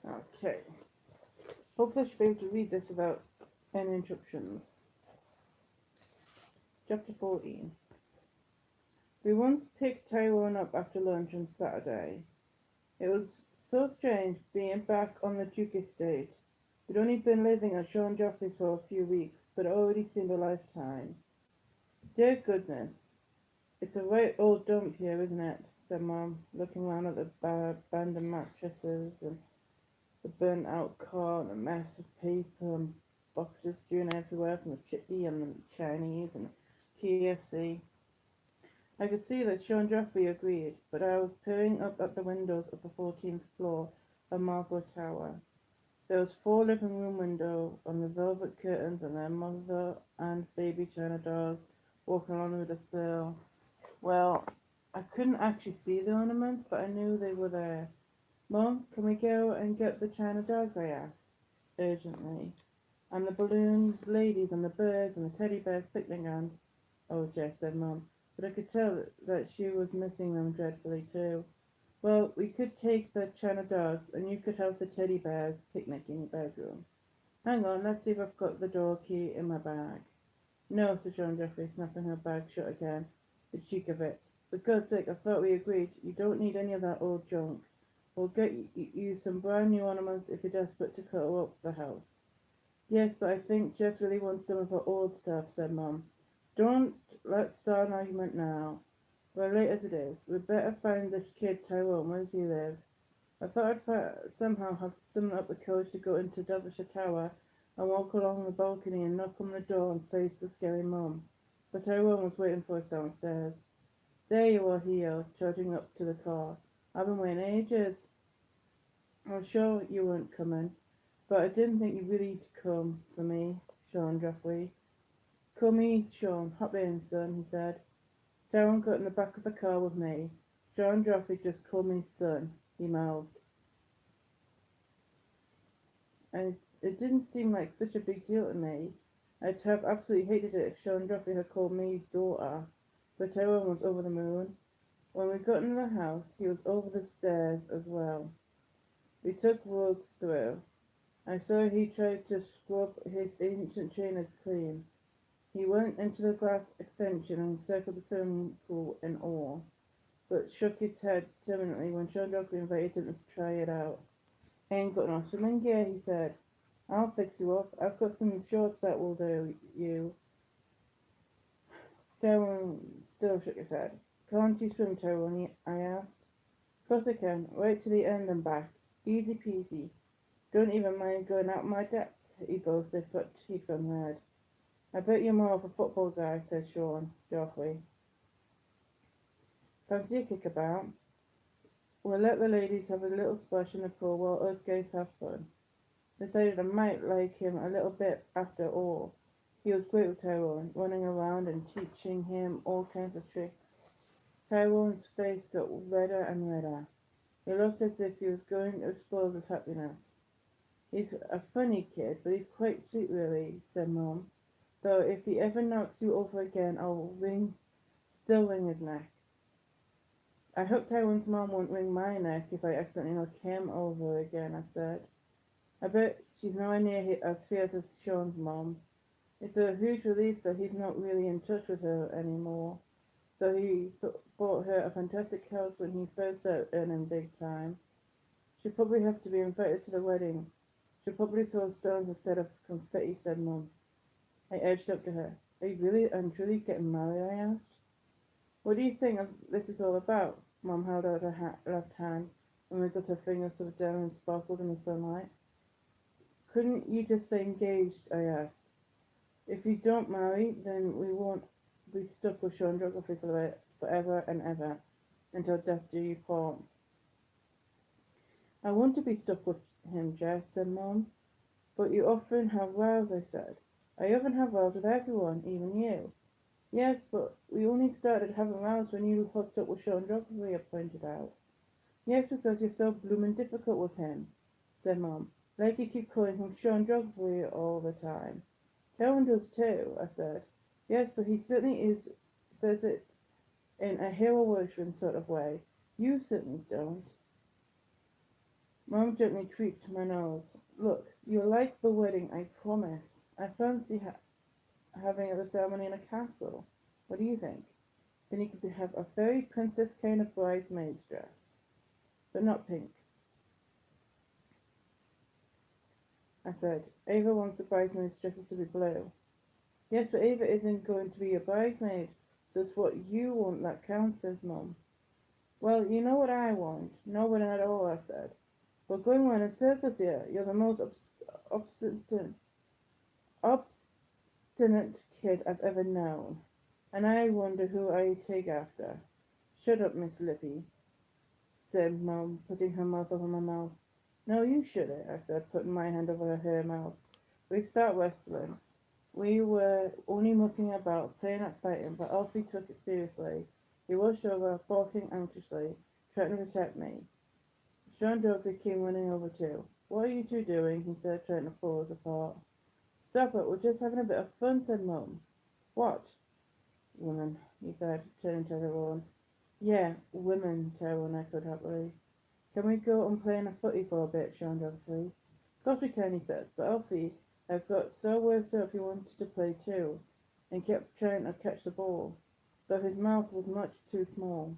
Okay. Hopefully I should be able to read this without any interruptions. Chapter 14. We once picked Tyrone up after lunch on Saturday. It was so strange being back on the Duke estate. We'd only been living at Sean Joffrey's for a few weeks, but it already seemed a lifetime. Dear goodness, it's a right old dump here, isn't it? Said Mum, looking round at the abandoned mattresses and the burnt out car and the mess of paper and boxes strewn everywhere from the chippy and the Chinese and KFC. I could see that Sean Joffrey agreed, but I was peering up at the windows of the 14th floor of Marlborough Tower. There was four living room windows on the velvet curtains and their mother and baby China dogs walking along the sill. Well, I couldn't actually see the ornaments, but I knew they were there. Mom, can we go and get the China dogs? I asked, urgently. And the balloon ladies and the birds and the teddy bears picnic and... Oh, Jess, said Mum, but I could tell that she was missing them dreadfully too. Well, we could take the China dogs and you could have the teddy bears picnic in your bedroom. Hang on, let's see if I've got the door key in my bag. No, said John Jeffrey, snapping her bag shut again. The cheek of it. For God's sake, I thought we agreed. You don't need any of that old junk. We'll get you some brand new ornaments if you're desperate to clutter up the house. Yes, but I think Jess really wants some of her old stuff, said Mum. Don't let's start an argument now. We're late as it is. We'd better find this kid Tyrone. Where does he live? I thought I'd somehow have summoned up the courage to go into Derbyshire Tower and walk along the balcony and knock on the door and face the scary Mum. But Tyrone was waiting for us downstairs. There you are, he yelled, charging up to the car. I've been waiting ages. I was sure you weren't coming, but I didn't think you'd really come for me, Sean Joffrey. Come east, Sean. Hop in, son, he said. Tyrone got in the back of the car with me. Sean Joffrey just called me son, he mouthed. And it didn't seem like such a big deal to me. I'd have absolutely hated it if Sean Joffrey had called me daughter, but Tyrone was over the moon. When we got into the house, he was over the stairs as well. We took rugs through. I saw he tried to scrub his ancient trainers clean. He went into the glass extension and circled the swimming pool in awe, but shook his head determinedly when Sean Joffrey invited him to try it out. I ain't got no swimming gear, he said. I'll fix you up. I've got some shorts that will do you. Tyrone still shook his head. Can't you swim, Tyrone? I asked. Course I can. Right to the end and back. Easy peasy. Don't even mind going out my depth, he boasted, but he'd gone red. I bet you're more of a football guy, said Sean Joffrey. Fancy a kickabout? We'll let the ladies have a little splash in the pool while us guys have fun. Decided I might like him a little bit after all. He was great with Tyrone, running around and teaching him all kinds of tricks. Tyrone's face got redder and redder. He looked as if he was going to explode with happiness. He's a funny kid, but he's quite sweet really, said Mum. Though if he ever knocks you over again, I'll still wring his neck. I hope Tyrone's mom won't wring my neck if I accidentally knock him over again, I said. I bet she's nowhere near as fierce as Sean's mom. It's a huge relief that he's not really in touch with her anymore, though he bought her a fantastic house when he first started earning big time. She'll probably have to be invited to the wedding. She'll probably throw stones instead of confetti, said Mum. I edged up to her. Are you really and truly getting married? I asked. What do you think this is all about? Mum held out her left hand and wiggled her fingers so the diamond sparkled in the sunlight. Couldn't you just say engaged? I asked. If you don't marry, then we won't be stuck with Sean Geography forever and ever, until death do you part. I want to be stuck with him, Jess, said Mum. But you often have rows, I said. I often have rows with everyone, even you. Yes, but we only started having rows when you hooked up with Sean Geography, I pointed out. Yes, because you're so bloomin' difficult with him, said Mum. Like you keep calling him Sean Geography all the time. Calvin does too, I said. Yes, but he certainly says it in a hero worshipping sort of way. You certainly don't. Mum gently tweaked my nose. Look, you'll like the wedding, I promise. I fancy having the ceremony in a castle. What do you think? Then you could have a very princess kind of bridesmaid's dress, but not pink. I said. Ava wants the bridesmaid's dresses to be blue. Yes, but Ava isn't going to be a bridesmaid, so it's what you want that counts, says Mum. Well, you know what I want. No one at all, I said. We're going round in circles here. You're the most obstinate, obstinate kid I've ever known. And I wonder who I take after. Shut up, Miss Lippy, said Mum, putting her mouth over my mouth. No, you shouldn't, I said, putting my hand over her mouth. We start wrestling. We were only mucking about, playing at fighting, but Alfie took it seriously. He rushed over, barking anxiously, trying to protect me. Sean Dudley came running over too. What are you two doing? He said, trying to pull us apart. Stop it, we're just having a bit of fun, said Mum. What? Women, he said, turning to everyone. Yeah, women, Tyrone echoed happily. Can we go and play in a footy for a bit, Sean Dudley? Of course we can, he said, but Alfie had got so worked up he wanted to play too, and kept trying to catch the ball, though his mouth was much too small.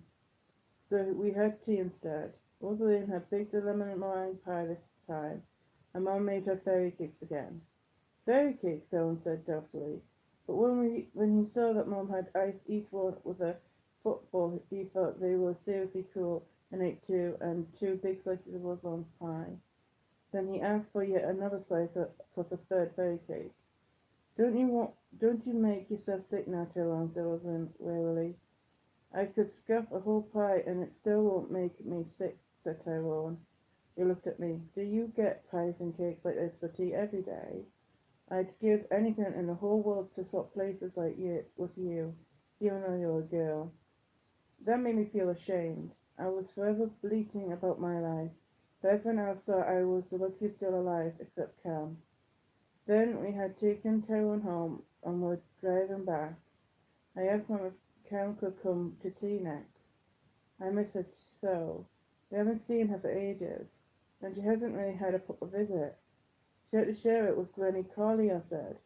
So we had tea instead. Rosaline had baked a lemon meringue pie this time, and Mum made her fairy cakes again. Fairy cakes, Helen said doubtfully. But when he saw that Mum had iced each one with a football, he thought they were seriously cool, and ate two, and two big slices of Rosaline's pie. Then he asked for yet another slice plus a third fairy cake. Don't you make yourself sick now, Tyrone, said Rosalind wearily. I could scuff a whole pie and it still won't make me sick, said Tyrone. He looked at me. Do you get pies and cakes like this for tea every day? I'd give anything in the whole world to swap places like you with you, even though you're a girl. That made me feel ashamed. I was forever bleating about my life, but everyone else thought I was the luckiest girl alive, except Cam. Then we had taken Tyrone home and were driving back. I asked Mum if Cam could come to tea next. I miss her so. We haven't seen her for ages, and she hasn't really had a proper visit. She had to share it with Granny Carly, I said.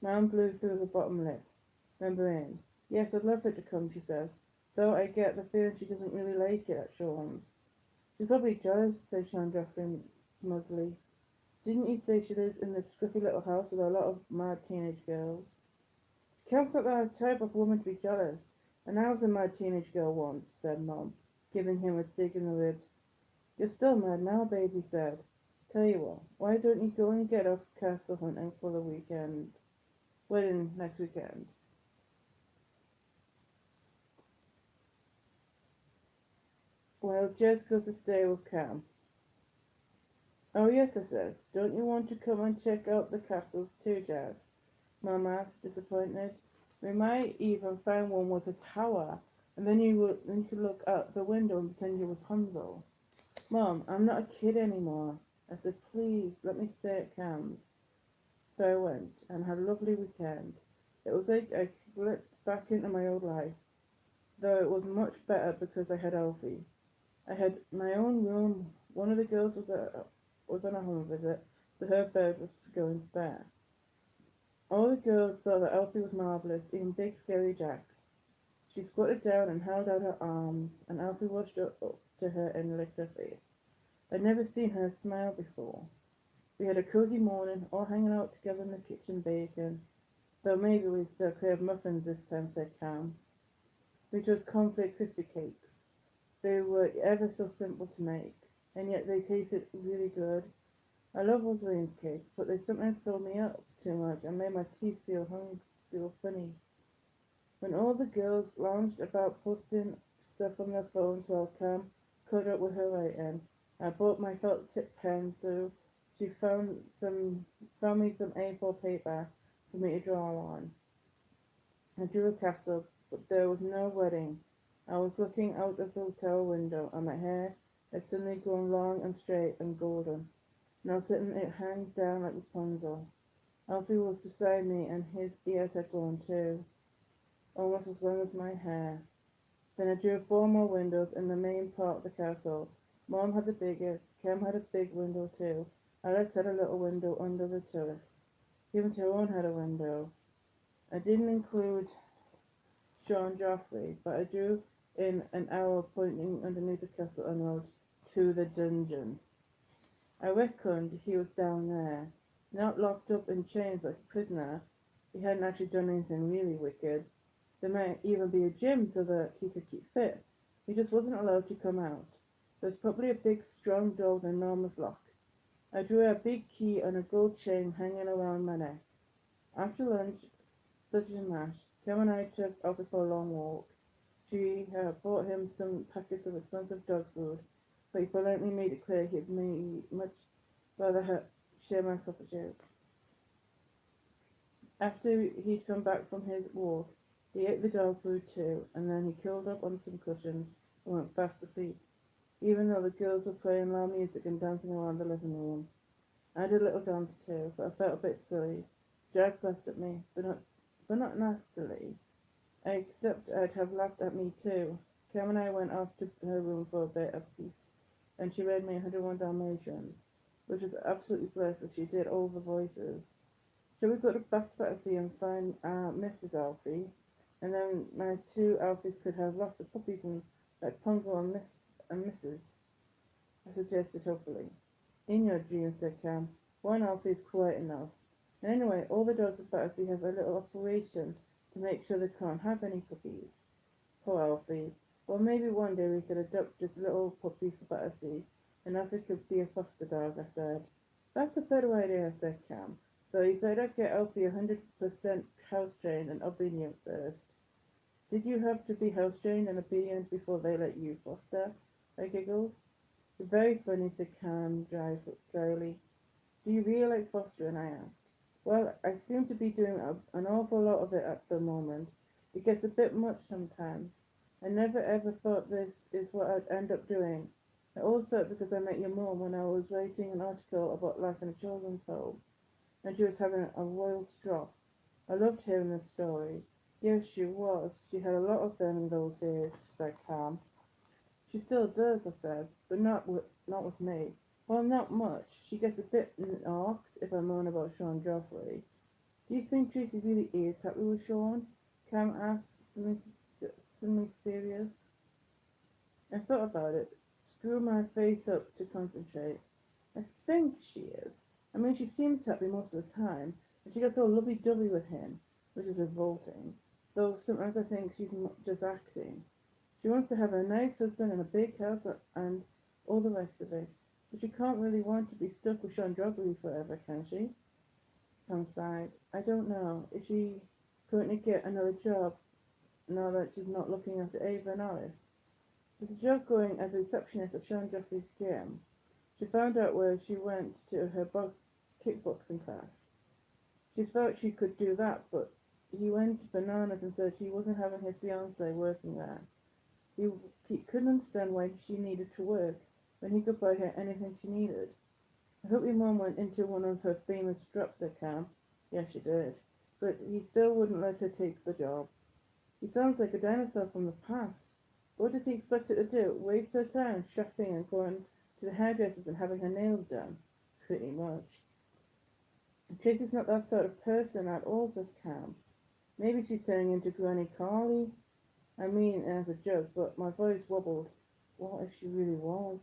Mum blew through her bottom lip, remembering. Yes, I'd love her to come, she says, though I get the feeling she doesn't really like it at Sean's. She's probably jealous, said Sean Joffrey smugly. Didn't you say she lives in this scruffy little house with a lot of mad teenage girls? Cam's not the type of woman to be jealous, and I was a mad teenage girl once, said Mum, giving him a dig in the ribs. You're still mad now, babe, he said. Tell you what, why don't you go and get off castle hunting for the weekend? Wedding next weekend. Well, Jess goes to stay with Cam. Oh yes, I says. Don't you want to come and check out the castles too, Jess? Mum asked, disappointed. We might even find one with a tower, and then you could look out the window and pretend you're Rapunzel. Mum, I'm not a kid anymore. I said, please, let me stay at Cam's. So I went, and had a lovely weekend. It was like I slipped back into my old life, though it was much better because I had Alfie. I had my own room. One of the girls was on a home visit, so her bed was going spare. All the girls thought that Alfie was marvellous, even big scary Jax. She squatted down and held out her arms, and Alfie rushed up to her and licked her face. I'd never seen her smile before. We had a cosy morning, all hanging out together in the kitchen baking, though maybe we still could have muffins this time, said Cam. We chose cornflake crispy cakes. They were ever so simple to make, and yet they tasted really good. I love Rosaline's cakes, but they sometimes filled me up too much and made my teeth feel funny. When all the girls lounged about posting stuff on their phones while Cam caught up with her writing, I bought my felt tip pen so she found me some A4 paper for me to draw on. I drew a castle, but there was no wedding. I was looking out of the hotel window, and my hair had suddenly grown long and straight and golden. And I was letting it hang down like Rapunzel. Alfie was beside me, and his ears had grown too, almost as long as my hair. Then I drew four more windows in the main part of the castle, Mom had the biggest, Cam had a big window too, Alice had a little window under the terrace. Even Tyrone had a window. I didn't include Sean Joffrey, but I drew in an arrow pointing underneath the castle and wrote, "To the dungeon." I reckoned he was down there, not locked up in chains like a prisoner. He hadn't actually done anything really wicked. There might even be a gym so that he could keep fit. He just wasn't allowed to come out. There's probably a big strong door with an enormous lock. I drew a big key on a gold chain hanging around my neck. After lunch, sausage and mash, Kim and I took Alfie for a long walk. She bought him some packets of expensive dog food, but he politely made it clear he'd much rather share my sausages. After he'd come back from his walk, he ate the dog food too, and then he curled up on some cushions and went fast asleep, even though the girls were playing loud music and dancing around the living room. I did a little dance too, but I felt a bit silly. Jax laughed at me, but not nastily. I accept I'd have laughed at me too. Cam and I went off to her room for a bit of peace, and she read me 101 Dalmatians, which was absolutely blessed as she did all the voices. Shall we go back to Betsy and find Mrs. Alfie? And then my two Alfies could have lots of puppies and like Pongo and Mrs. I suggested hopefully. In your dreams, said Cam. One Alfie is quite enough. And anyway, all the dogs at Battersea have a little operation to make sure they can't have any puppies. Poor Alfie. Well, maybe one day we could adopt just a little puppy for Battersea, and Alfie could be a foster dog, I said. That's a better idea, said Cam. Though you better get Alfie 100% house trained and obedient first. Did you have to be house trained and obedient before they let you foster? I giggled. Very funny, said Cam dryly. Do you really like fostering? I asked. Well, I seem to be doing an awful lot of it at the moment. It gets a bit much sometimes. I never ever thought this is what I'd end up doing. I all started because I met your mum when I was writing an article about life in a children's home, and she was having a royal stroke. I loved hearing this story. Yes, she was. She had a lot of them in those days, said Cam. She still does, I says, but not with me. Well, not much. She gets a bit knocked if I moan about Sean Joffrey. Do you think Tracy really is happy with Sean? Cam asked, suddenly serious. I thought about it, screwed my face up to concentrate. I think she is. I mean, she seems happy most of the time, and she gets all lovey-dovey with him, which is revolting. Though sometimes I think she's just acting. She wants to have a nice husband and a big house and all the rest of it. But she can't really want to be stuck with Sean Joffrey forever, can she? Tom sighed. I don't know. Is she going to get another job now that she's not looking after Ava and Alice? There's a job going as a receptionist at Sean Joffrey's gym. She found out where she went to her kickboxing class. She thought she could do that, but he went bananas and said he wasn't having his fiancée working there. He couldn't understand why she needed to work when he could buy her anything she needed. I hope your mum went into one of her famous drops, said Cam. Yes, she did. But he still wouldn't let her take the job. He sounds like a dinosaur from the past. What does he expect her to do? Waste her time shopping and going to the hairdressers and having her nails done? Pretty much. Tracy's not that sort of person at all, says Cam. Maybe she's turning into Granny Carly. I mean, as a joke, but my voice wobbled. What if she really was?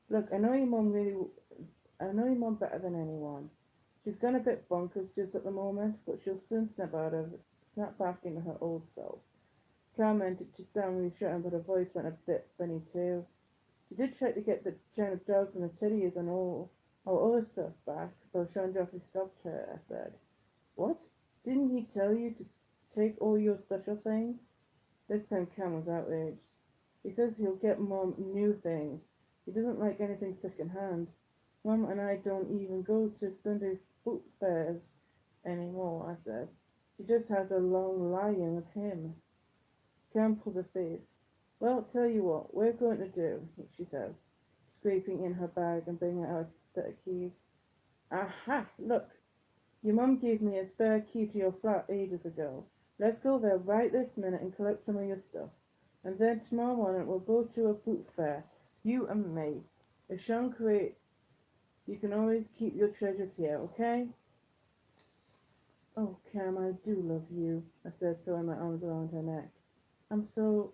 Look, I know your mum better than anyone. She's gone a bit bonkers just at the moment, but she'll soon snap back into her old self. Cam meant it to sound reassuring, but her voice went a bit funny too. She did try to get the China dogs and the teddies and all our other stuff back, but Sean Joffrey stopped her, I said. What? Didn't he tell you to take all your special things? This time Cam was outraged. He says he'll get Mum new things. He doesn't like anything second-hand. Mum and I don't even go to Sunday boot fairs anymore, I says. She just has a long lie-in with him. Cam pulled her face. Well, tell you what we're going to do, she says, scraping in her bag and bringing out a set of keys. Aha, look. Your mum gave me a spare key to your flat ages ago. Let's go there right this minute and collect some of your stuff. And then tomorrow morning we'll go to a boot fair, you and me. If Sean creates, you can always keep your treasures here, okay? Oh, Cam, I do love you, I said, throwing my arms around her neck. I'm so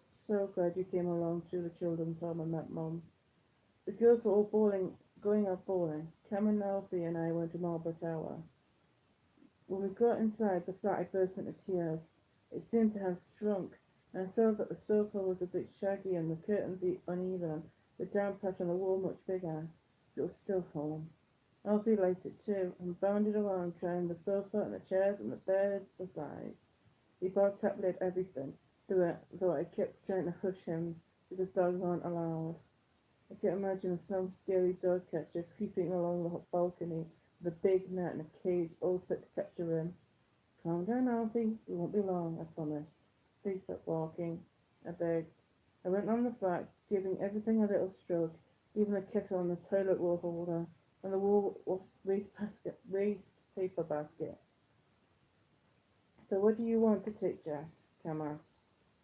glad you came along to the children's home and met Mum. The girls were all going out bowling. Cam and Alfie and I went to Marlborough Tower. When we got inside the flat, I burst into tears. It seemed to have shrunk, and I saw that the sofa was a bit shaggy and the curtains uneven, the damp patch on the wall much bigger. But it was still home. Alfie liked it too, and bounded around trying the sofa and the chairs and the bed besides. He barked happily at everything, though I kept trying to hush him because dogs aren't allowed. I can imagine some scary dog catcher creeping along the balcony with a big net and a cage all set to capture him. Calm down, Alfie. We won't be long, I promise. Please stop walking, I begged. I went on the flat, giving everything a little stroke, even the kettle and the toilet roll holder, and the waste paper basket. So what do you want to take, Jess? Cam asked.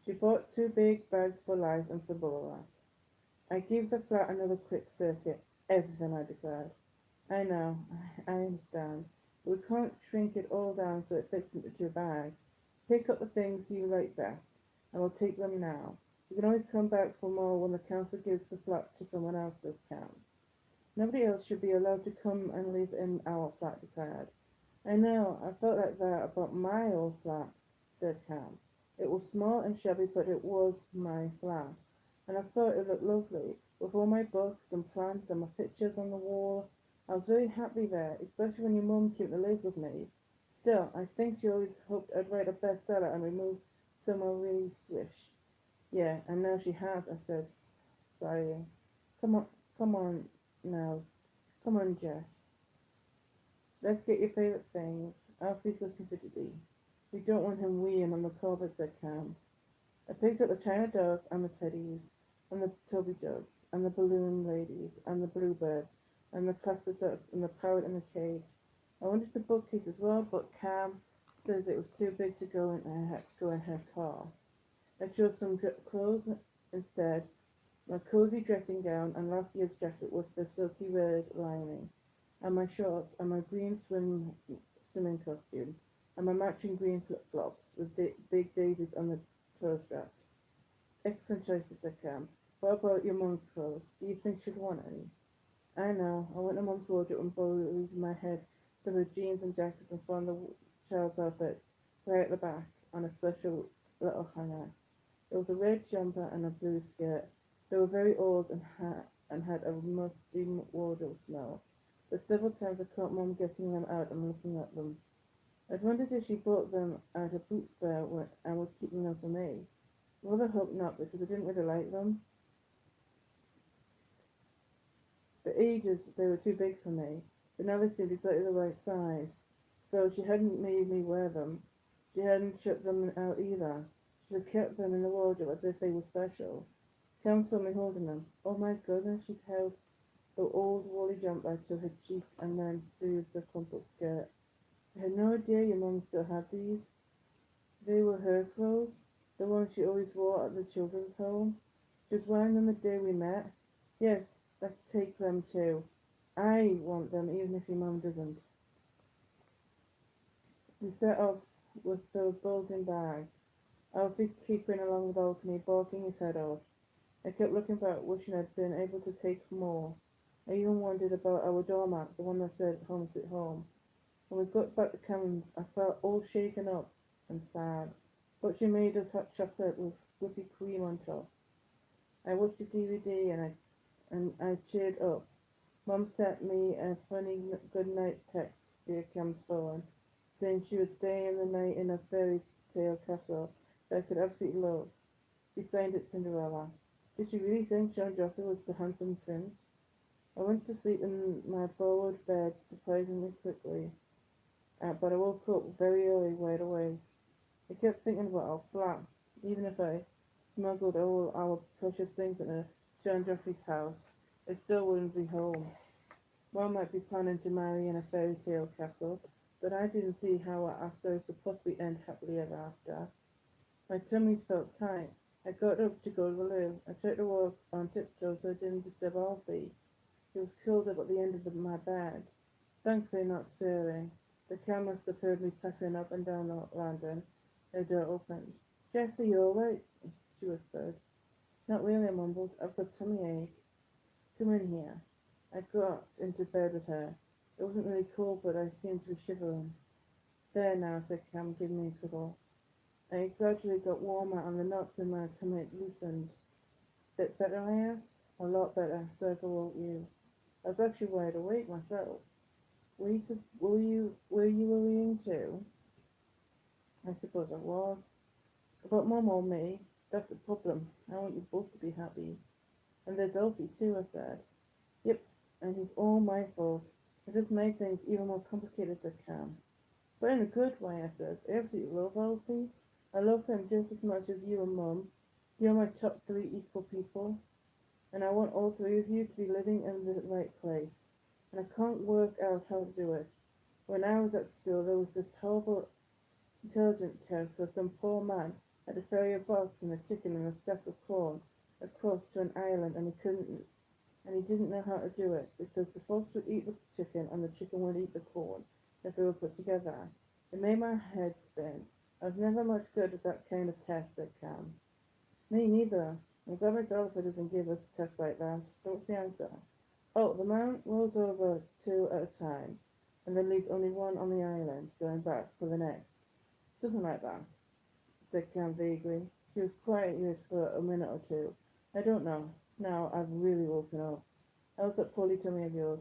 She bought 2 big bags for life and some bubble wrap. I gave the flat another quick circuit. Everything, I declared. I know, I understand. But we can't shrink it all down so it fits into 2 bags. Pick up the things you like best, and we'll take them now. You can always come back for more when the council gives the flat to someone else's count. Nobody else should be allowed to come and live in our flat, declared. I know, I felt like that about my old flat, said Cam. It was small and shabby, but it was my flat, and I thought it looked lovely, with all my books and plants and my pictures on the wall. I was very happy there, especially when your mum came to live with me. Still, I think she always hoped I'd write a bestseller and remove some I really wish. Yeah, and now she has, I said, sighing. Come on, come on now, come on, Jess. Let's get your favourite things. Alfie's looking fidgety. We don't want him weeing on the carpet, said Cam. I picked up the china dogs and the teddies, and the Toby dogs, and the balloon ladies, and the bluebirds, and the cluster ducks, and the parrot in the cage. I wanted the bookcase as well, but Cam says it was too big to go in her car. I chose some clothes instead, my cozy dressing gown and last year's jacket with the silky red lining, and my shorts and my green swimming costume, and my matching green flip-flops with big daisies on the toe straps. Excellent choices, said Cam. What about your mum's clothes? Do you think she'd want any? I know. I went to mum's wardrobe and borrowed my head to her jeans and jackets and found the child's outfit right at the back on a special little hanger. It was a red jumper and a blue skirt. They were very old and had a musty wardrobe smell, but several times I caught Mum getting them out and looking at them. I'd wondered if she bought them at a boot fair and was keeping them for me. Rather hoped not, because I didn't really like them. For ages they were too big for me, but now they seemed exactly the right size. Though she hadn't made me wear them, she hadn't shipped them out either. She just kept them in the wardrobe as if they were special. Cam saw me holding them. Oh my goodness, she's held the old woolly jumper to her cheek and then soothed the crumpled skirt. I had no idea your mum still had these. They were her clothes, the ones she always wore at the children's home. She was wearing them the day we met. Yes, let's take them too. I want them even if your mum doesn't. We set off with the bulging bags. Alfie creeping along the balcony, barking his head off. I kept looking back, wishing I'd been able to take more. I even wondered about our doormat, the one that said Home Sweet Home. When we got back to Cameron's, I felt all shaken up and sad. But she made us hot chocolate with whippy cream on top. I watched the DVD and I cheered up. Mum sent me a funny good night text via Cam's phone, saying she was staying the night in a fairy tale castle that I could absolutely love. She signed it Cinderella. Did she really think John Joffrey was the handsome prince? I went to sleep in my borrowed bed surprisingly quickly, but I woke up very early right away. I kept thinking about our flat. Even if I smuggled all our precious things into John Joffrey's house, it still wouldn't be home. One might be planning to marry in a fairy tale castle, but I didn't see how our story could possibly end happily ever after. My tummy felt tight. I got up to go to the loo. I tried to walk on tiptoe so I didn't disturb Alfie. He was curled up at the end of my bed, thankfully not stirring. The cow must have heard me pattering up and down the landing. The door opened. "Jess, are you alright?" she whispered. "Not really," I mumbled. "I've got tummy ache." "Come in here." I got into bed with her. It wasn't really cold, but I seemed to be shivering. "There now," said Cam, giving me a cuddle. I gradually got warmer and the knots in my tummy loosened. "Bit better?" I asked. "A lot better. Sorry if I woke you." I was actually wide awake myself. Were you worrying too? I suppose I was. About Mum or me? That's the problem. I want you both to be happy. "And there's Elfie too," I said. "Yep, and he's all my fault. It just made things even more complicated," said Cam. "But in a good way," I said. "I absolutely love Elfie. I love him just as much as you and Mum. You're my top three equal people, and I want all three of you to be living in the right place. And I can't work out how to do it. When I was at school, there was this horrible intelligence test where some poor man had to ferry a box and a chicken and a stack of corn across to an island, and he didn't know how to do it because the fox would eat the chicken and the chicken would eat the corn if they were put together. It made my head spin. I was never much good at that kind of test," said Cam. "Me neither. I'm glad Miss Oliver doesn't give us tests like that. So what's the answer?" "Oh, the man rolls over two at a time, and then leaves only one on the island, going back for the next. Something like that," said Cam vaguely. She was quiet for a minute or two. "I don't know. Now I've really woken up. How's that poorly tummy of yours?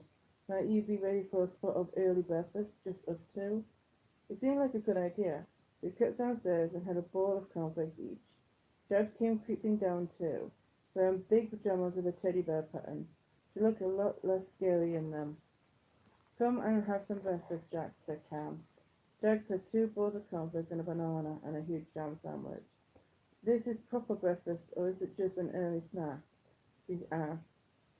Might you be ready for a spot of early breakfast, just us two?" It seemed like a good idea. We crept downstairs and had a bowl of cornflakes each. Jax came creeping down too, wearing big pajamas with a teddy bear pattern. She looked a lot less scary in them. "Come and have some breakfast, Jax," said Cam. Jax had two bowls of cornflakes and a banana and a huge jam sandwich. "This is proper breakfast, or is it just an early snack?" she asked.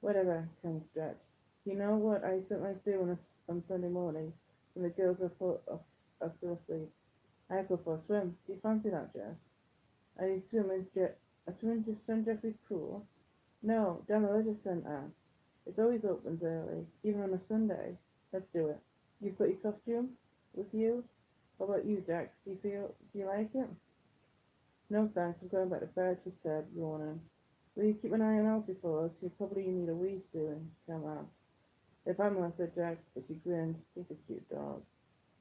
"Whatever," Cam stretched. "You know what I sometimes do on Sunday mornings when the girls are still asleep? I go for a swim. Do you fancy that, Jess?" "Are you swimming just St. Jeffrey's pool?" "No, down the leisure centre. It's always opens early, even on a Sunday." "Let's do it. You've got your costume with you? What about you, Jax? Do you like it?" "No thanks, I'm going back to bed," she said, yawning. "Will you keep an eye on Alfie for us? He'll probably need a wee soon," Cam asked. "If I'm not," said Jax, but she grinned. He's a cute dog.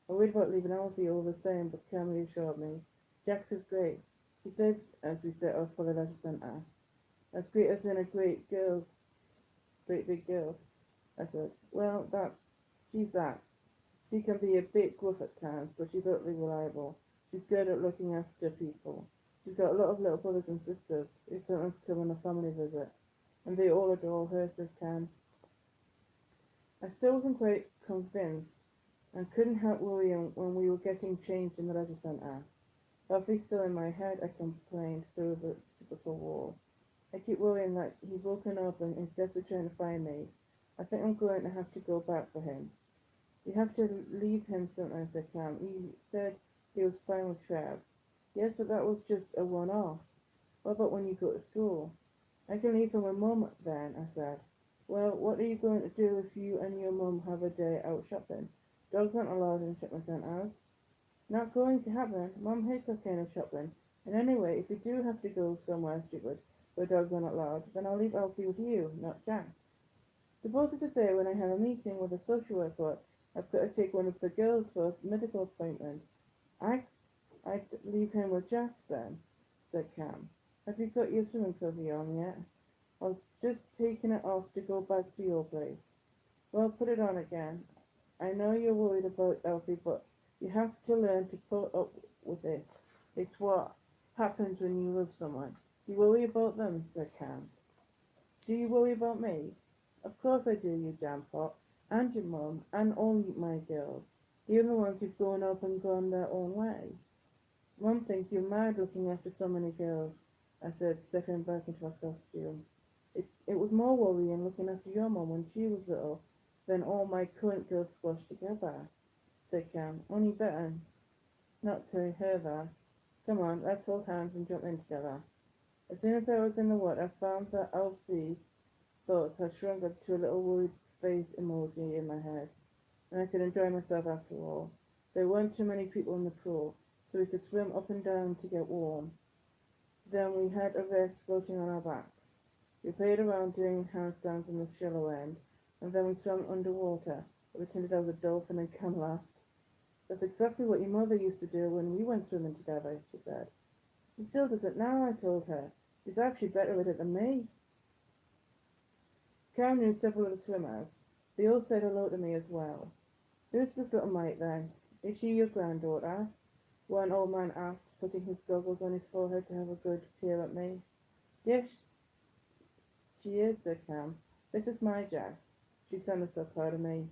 I worried about leaving Alfie all the same, but Cam reassured me. "Jax is great," she said as we set off for the leisure centre. "As great as in a great big girl," I said. "Well, she's that. She can be a bit gruff at times, but she's utterly reliable. She's good at looking after people. She's got a lot of little brothers and sisters who sometimes come on a family visit, and they all adore her," says Cam. I still wasn't quite convinced, and couldn't help worrying when we were getting changed in the leisure centre. "Alfie's still in my head," I complained through the typical wall. "I keep worrying that he's woken up and is desperately trying to find me. I think I'm going to have to go back for him." "You have to leave him sometimes," said Cam. "You said he was fine with Trev." "Yes, but that was just a one-off. What about when you go to school?" "I can leave him with Mum then," I said. "Well, what are you going to do if you and your Mum have a day out shopping? Dogs aren't allowed in shopping centres." "Not going to happen. Mum hates that kind of shopping. And anyway, if we do have to go somewhere stupid where dogs are not allowed, then I'll leave Alfie with you, not Jax. Suppose it's a day when I have a meeting with a social worker. I've got to take one of the girls for a medical appointment. I I'd leave him with Jax then," said Cam. "Have you got your swimming cozy on yet?" "I've just taken it off to go back to your place." "Well, put it on again. I know you're worried about Elfie, but you have to learn to put up with it. It's what happens when you love someone. You worry about them," said Cam. "Do you worry about me?" "Of course I do, you jam pot. And your mum, and all my girls. Even the ones who've grown up and gone their own way. Mum thinks you're mad looking after so many girls," I said, stepping back into my costume. It was more worrying looking after your mum when she was little than all my current girls squashed together," said Cam. "Only better not to hear that. Come on, let's hold hands and jump in together." As soon as I was in the water, I found that Alfie thoughts had shrunk to a little worried face emoji in my head, and I could enjoy myself after all. There weren't too many people in the pool, so we could swim up and down to get warm. Then we had a rest floating on our backs. We played around doing handstands in the shallow end, and then we swam underwater. I pretended I was a dolphin and Cam laughed. That's exactly what your mother used to do when we went swimming together, she said. She still does it now, I told her. She's actually better at it than me. Cam knew several of the swimmers. They all said hello to me as well. Who's this little mite then? Is she your granddaughter? One old man asked, putting his goggles on his forehead to have a good peer at me. Yes, she is, said Cam. This is my Jess. She sounded so proud of me.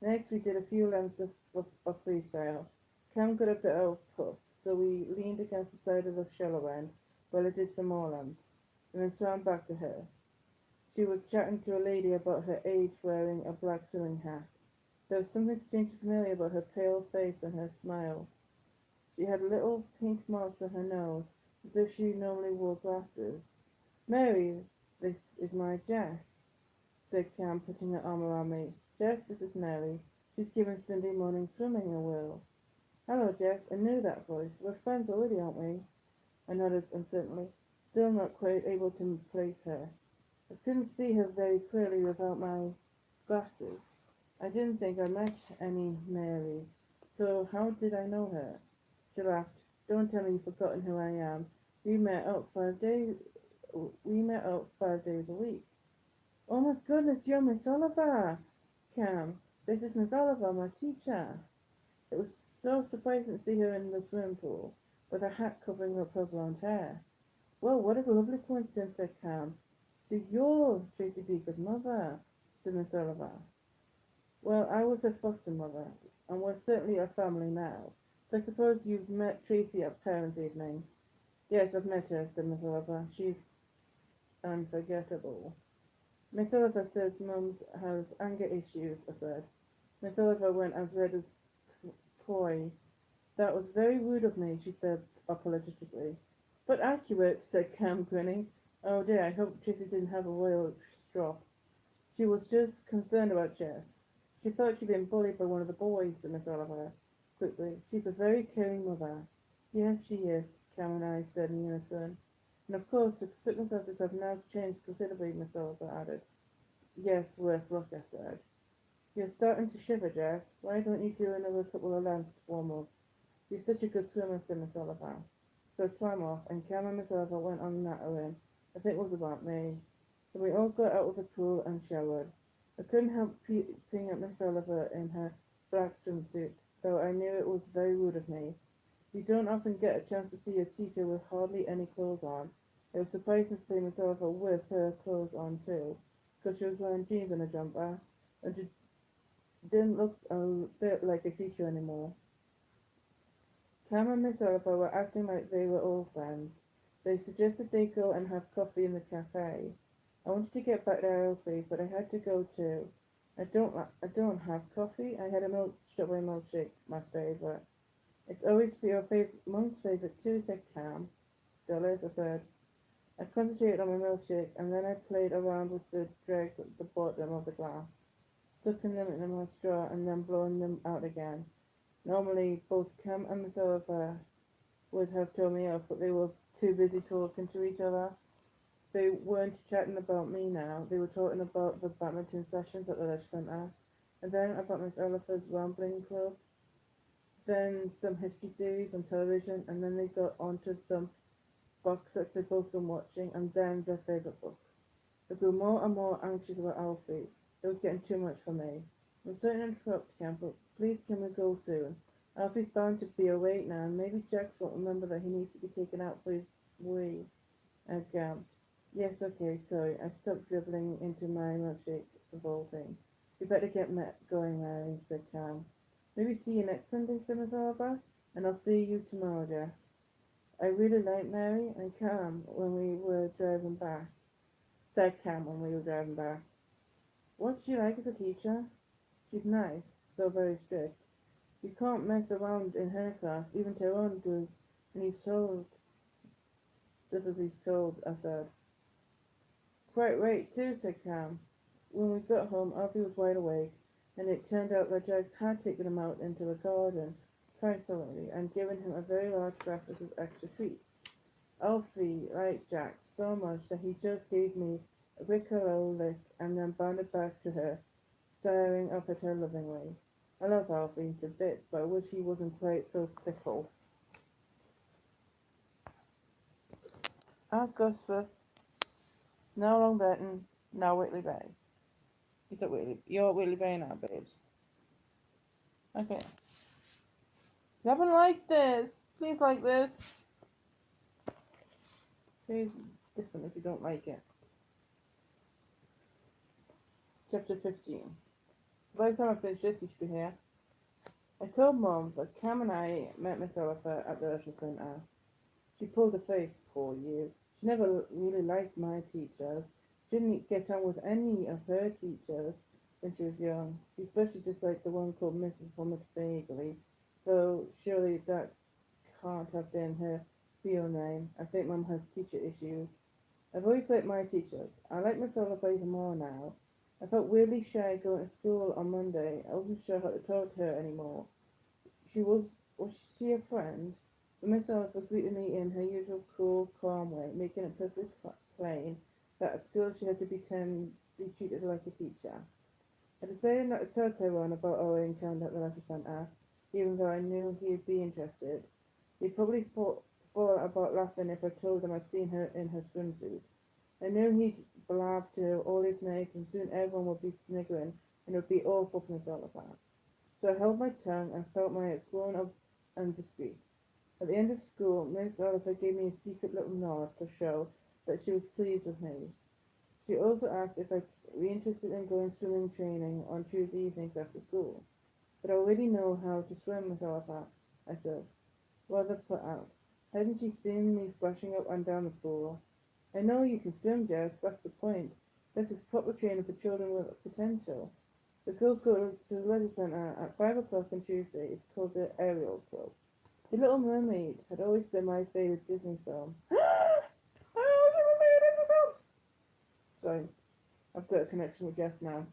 Next, we did a few lengths of freestyle. Cam got a bit out of puff, so we leaned against the side of the shallow end while I did some more lengths, and then swam back to her. She was chatting to a lady about her age wearing a black swimming hat. There was something strangely familiar about her pale face and her smile. She had little pink marks on her nose, as if she normally wore glasses. Mary, this is my Jess, said Cam, putting her arm around me. Jess, this is Mary. She's given Sunday morning swimming a whirl. Hello, Jess. I knew that voice. We're friends already, aren't we? I nodded uncertainly, still not quite able to place her. I couldn't see her very clearly without my glasses. I didn't think I met any Marys, so how did I know her? She laughed. Don't tell me you've forgotten who I am. We met up 5 days. We met up 5 days a week. Oh my goodness, you're Miss Oliver! Cam, this is Miss Oliver, my teacher. It was so surprising to see her in the swimming pool, with a hat covering up her blonde hair. Well, what a lovely coincidence, said Cam. So you're Tracy Beaker's mother, said Miss Oliver. Well, I was her foster mother, and we're certainly a family now. So I suppose you've met Tracy at parents' evenings. Yes, I've met her, said Miss Oliver. She's unforgettable. Miss Oliver says Mums has anger issues, I said. Miss Oliver went as red as poi. That was very rude of me, she said apologetically. But accurate, said Cam, grinning. Oh dear, I hope Tracy didn't have a royal strop. She was just concerned about Jess. She thought she'd been bullied by one of the boys, said Miss Oliver quickly. She's a very caring mother. Yes, she is, Cam and I said in unison. And of course, the circumstances have now changed considerably, Miss Oliver added. Yes, worse luck, I said. You're starting to shiver, Jess. Why don't you do another couple of lengths to warm up? You're such a good swimmer, said Miss Oliver. So I swam off, and Cam and Miss Oliver went on nattering. I think it was about me. Then we all got out of the pool and showered. I couldn't help peeping at Miss Oliver in her black swimsuit, though I knew it was very rude of me. You don't often get a chance to see a teacher with hardly any clothes on. It was surprising to see Miss Oliver with her clothes on too, because she was wearing jeans and a jumper, and she didn't look a bit like a teacher anymore. Cam and Miss Oliver were acting like they were all friends. They suggested they go and have coffee in the cafe. I wanted to get back to Alfie, but I had to go too. I don't have coffee. I had a strawberry milkshake, my favorite. It's always your mum's favorite too, said Cam. Still is, I said. I concentrated on my milkshake, and then I played around with the dregs at the bottom of the glass, sucking them into my straw and then blowing them out again. Normally, both Cam and Miss Oliver would have told me off, but they were too busy talking to each other. They weren't chatting about me now. They were talking about the badminton sessions at the Ledge Centre, and then about Miss Oliver's Rambling Club, then some history series on television, and then they got onto some box sets they'd both been watching, and then their favourite books. I grew more and more anxious about Alfie. It was getting too much for me. I'm sorry to interrupt, Cam, but please can we go soon? Alfie's bound to be awake now, and maybe Jax won't remember that he needs to be taken out for his wee. I gasped. Yes, okay, sorry. I stopped dribbling into my milkshake for bolting. You better get going, Mary, said Cam. Maybe see you next Sunday, said Miss Oliver, and I'll see you tomorrow, Jess. I really liked Mary and Cam when we were driving back, said Cam when we were driving back. What's she like as a teacher? She's nice, though very strict. You can't mess around in her class, even Tyrone does, and he's told, just as he's told, I said. Quite right, too, said Cam. When we got home, Alfie was wide awake, and it turned out that Jax had taken him out into the garden twice already and given him a very large breakfast of extra treats. Alfie liked Jax so much that he just gave me a quick hello lick and then bounded back to her, staring up at her lovingly. I love Alfie to bits, but I wish he wasn't quite so fickle. At Gosforth, now Long Benton, now Whitley Bay. He's at Whitley. You're at Whitley Bay now, babes. Okay. You haven't liked this. Please like this. Please different if you don't like it. Chapter 15. By the time I finish this, you should be here. I told Mom that Cam and I met Miss Oliver at the leisure centre. She pulled a face, poor you. She never really liked my teachers. She didn't get on with any of her teachers when she was young. She especially disliked the one called Mrs. Vomit vaguely, though surely that can't have been her real name. I think Mum has teacher issues. I've always liked my teachers. I like Miss Oliver even more now. I felt weirdly shy going to school on Monday. I wasn't sure how to talk to her anymore. She was she a friend? But Miss Oliver greeted me in her usual cool, calm way, making it perfectly plain that at school she had to be treated like a teacher. I decided not to tell Tyrone about our encounter at the leisure centre, even though I knew he'd be interested. He'd probably fall about laughing if I told him I'd seen her in her swimsuit. I knew he'd blab to all his mates, and soon everyone would be sniggering, and it would be all for Miss Oliver. So I held my tongue and felt my grown up and discreet. At the end of school, Miss Oliver gave me a secret little nod to show that she was pleased with me. She also asked if I'd be interested in going swimming training on Tuesday evenings after school. But I already know how to swim, Miss Oliver, I said, rather put out. Hadn't she seen me splashing up and down the pool? I know you can swim, Jess, that's the point. This is proper training for children with potential. The girls go to the leisure centre at 5 o'clock on Tuesday. It's called the Ariel Club. The Little Mermaid had always been my favourite Disney film. I always been my favourite Disney film! Sorry, I've got a connection with Jess now.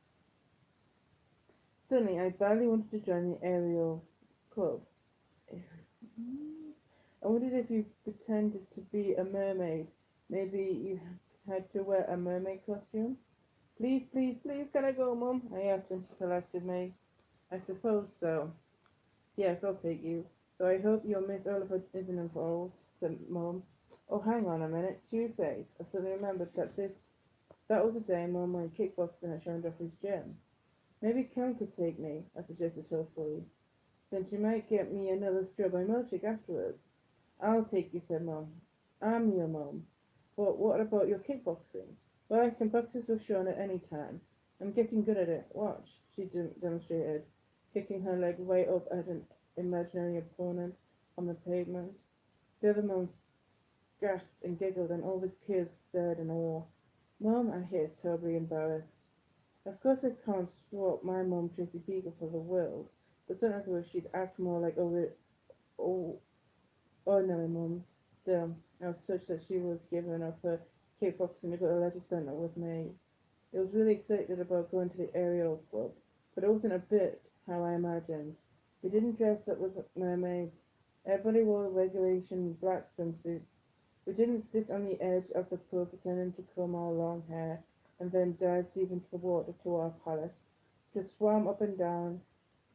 Suddenly, I badly wanted to join the Ariel Club. I wondered if you pretended to be a mermaid. Maybe you had to wear a mermaid costume? Please, please, please, can I go, Mum? I asked when she collected me. I suppose so. Yes, I'll take you. So I hope your Miss Oliver isn't involved, said Mum. Oh, hang on a minute. Tuesdays. I suddenly remembered that was a day Mum went kickboxing at Sharon Duffy's gym. Maybe Kim could take me, I suggested hopefully. Then she might get me another strawberry milkshake afterwards. I'll take you, said Mum. I'm your mum. But what about your kickboxing? Well, I can practice with Sean at any time. I'm getting good at it. Watch, she demonstrated, kicking her leg right up at an imaginary opponent on the pavement. The other mums gasped and giggled, and all the kids stared in awe. Mum, I hissed, terribly embarrassed. Of course I can't swap my mum, Tracy Beaker, for the world, but sometimes I wish she'd act more like oh, ordinary mums. Still, I was touched that she was giving up her kickboxing to go to the leisure centre with me. I was really excited about going to the aerial club, but it wasn't a bit how I imagined. We didn't dress up as mermaids. Everybody wore regulation black swimsuits. We didn't sit on the edge of the pool pretending to comb our long hair and then dive deep into the water to our palace. Just swam up and down,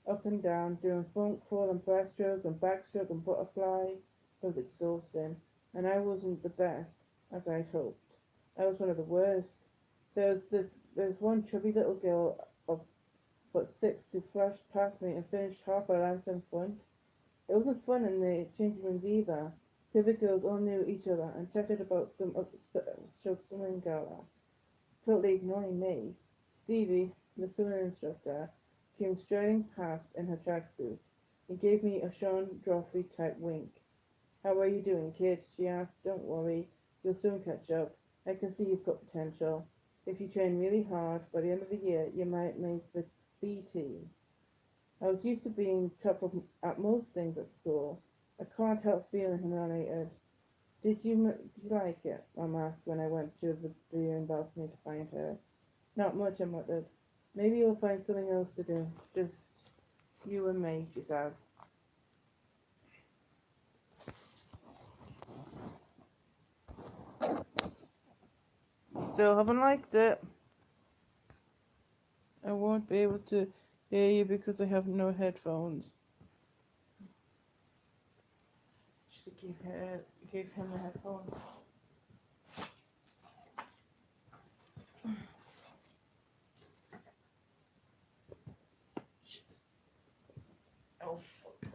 doing front crawl and breaststroke and backstroke and butterfly. It was exhausting, and I wasn't the best, as I'd hoped. I was one of the worst. There was one chubby little girl of but 6 who flashed past me and finished half a length in front. It wasn't fun in the changing rooms either. The other girls all knew each other and chatted about some upstage swimming gala, totally ignoring me. Stevie, the swimming instructor, came striding past in her tracksuit and gave me a Sean Joffrey type wink. How are you doing, kid? She asked. Don't worry, you'll soon catch up. I can see you've got potential. If you train really hard, by the end of the year, you might make the B team. I was used to being top of at most things at school. I can't help feeling humiliated. Did you like it? Mum asked when I went to the viewing balcony to find her. Not much, I muttered. Maybe you'll find something else to do. Just you and me, she says. Still haven't liked it. I won't be able to hear you because I have no headphones. Should give him the headphones. Oh fuck.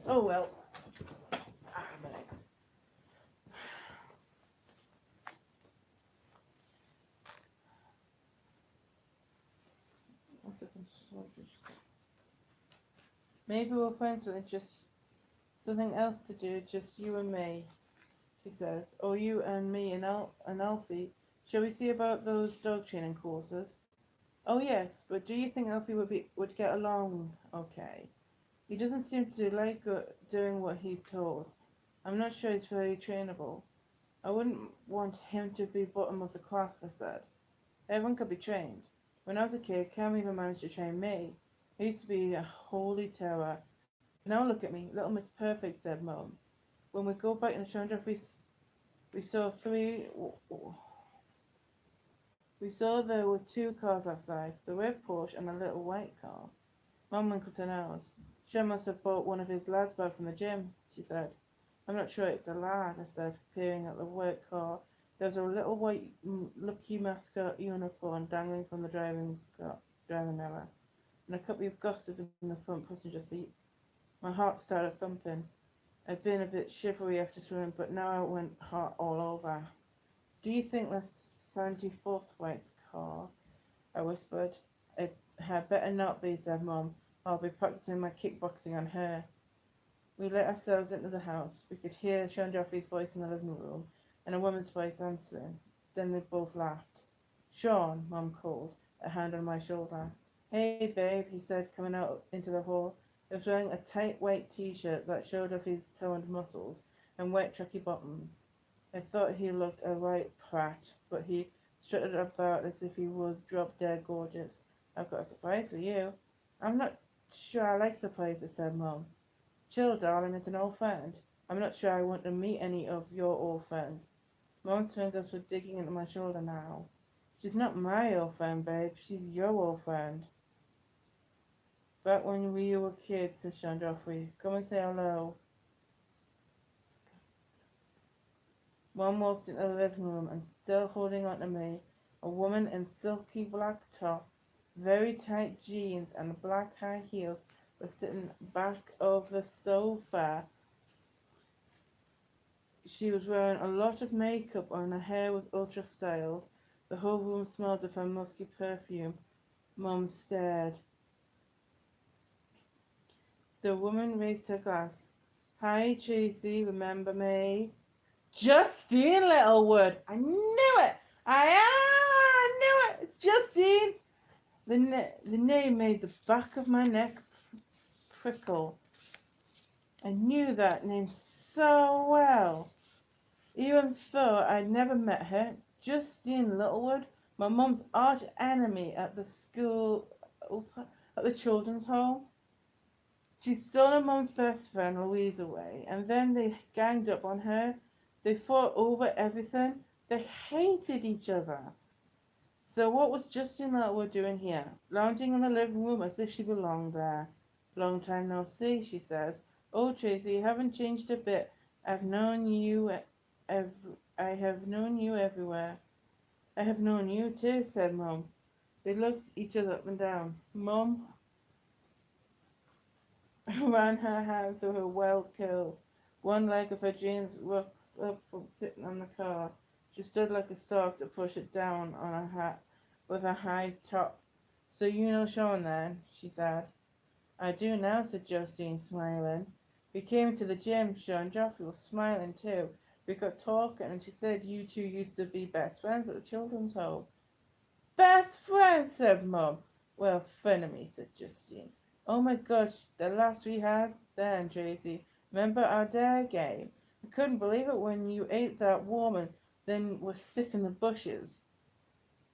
Oh well. My legs. Maybe we'll find something else to do, just you and me, she says. Or you and me and Alfie. Shall we see about those dog training courses? Oh yes, but do you think Alfie would get along okay? He doesn't seem to like doing what he's told. I'm not sure he's very trainable. I wouldn't want him to be bottom of the class, I said. Everyone could be trained. When I was a kid, Cam even managed to train me. I used to be a holy terror. Now look at me, little Miss Perfect, said Mum. When we go back in the Chandra, we saw we saw there were two cars outside, the red Porsche and a little white car. Mum winkled her nose. Shem must have bought one of his lads back from the gym, she said. I'm not sure it's a lad, I said, peering at the white car. There was a little white Lucky mascot unicorn dangling from the driving mirror, and a copy of Gossip in the front passenger seat. My heart started thumping. I'd been a bit shivery after swimming, but now I went hot all over. Do you think that's Sandy Forthwhite's car? I whispered. It had better not be, said Mum. I'll be practicing my kickboxing on her. We let ourselves into the house. We could hear Sean Joffrey's voice in the living room and a woman's voice answering. Then they both laughed. Sean, Mum called, a hand on my shoulder. Hey, babe, he said, coming out into the hall. He was wearing a tight white t-shirt that showed off his toned muscles and wet tracky bottoms. I thought he looked a right prat, but he strutted about as if he was drop-dead gorgeous. I've got a surprise for you. I'm not sure I like surprises, said Mum. Chill, darling, it's an old friend. I'm not sure I want to meet any of your old friends. Mum's fingers were digging into my shoulder now. She's not my old friend, babe. She's your old friend. Back when we were kids, said Sean Joffrey. Come and say hello. Mum walked into the living room and, still holding on to me, a woman in silky black top, very tight jeans, and black high heels was sitting back of the sofa. She was wearing a lot of makeup and her hair was ultra styled. The whole room smelled of her musky perfume. Mum stared. The woman raised her glass. Hi, Tracy, remember me? Justine Littlewood! I knew it! I knew it! It's Justine! The name made the back of my neck prickle. I knew that name so well. Even though I'd never met her, Justine Littlewood, my mum's arch enemy at the children's home. She stole her mum's best friend, Louise, away, and then they ganged up on her. They fought over everything. They hated each other. So what was Justine Littlewood doing here, lounging in the living room as if she belonged there? Long time no see, she says. Oh, Tracy, you haven't changed a bit. I've known you I have known you everywhere. I have known you too, said Mum. They looked each other up and down. Mum ran her hand through her wild curls. One leg of her jeans rocked up from sitting on the car. She stood like a stalk to push it down on her hat with a high top. So you know Sean then, she said. I do now, said Justine, smiling. We came to the gym. Sean Joffrey was smiling too. We got talking, and she said you two used to be best friends at the children's home. Best friends, said Mum. Well, frenemies, said Justine. Oh my gosh, the last we had then, Tracy. Remember our dare game? I couldn't believe it when you ate that warm and then were sick in the bushes.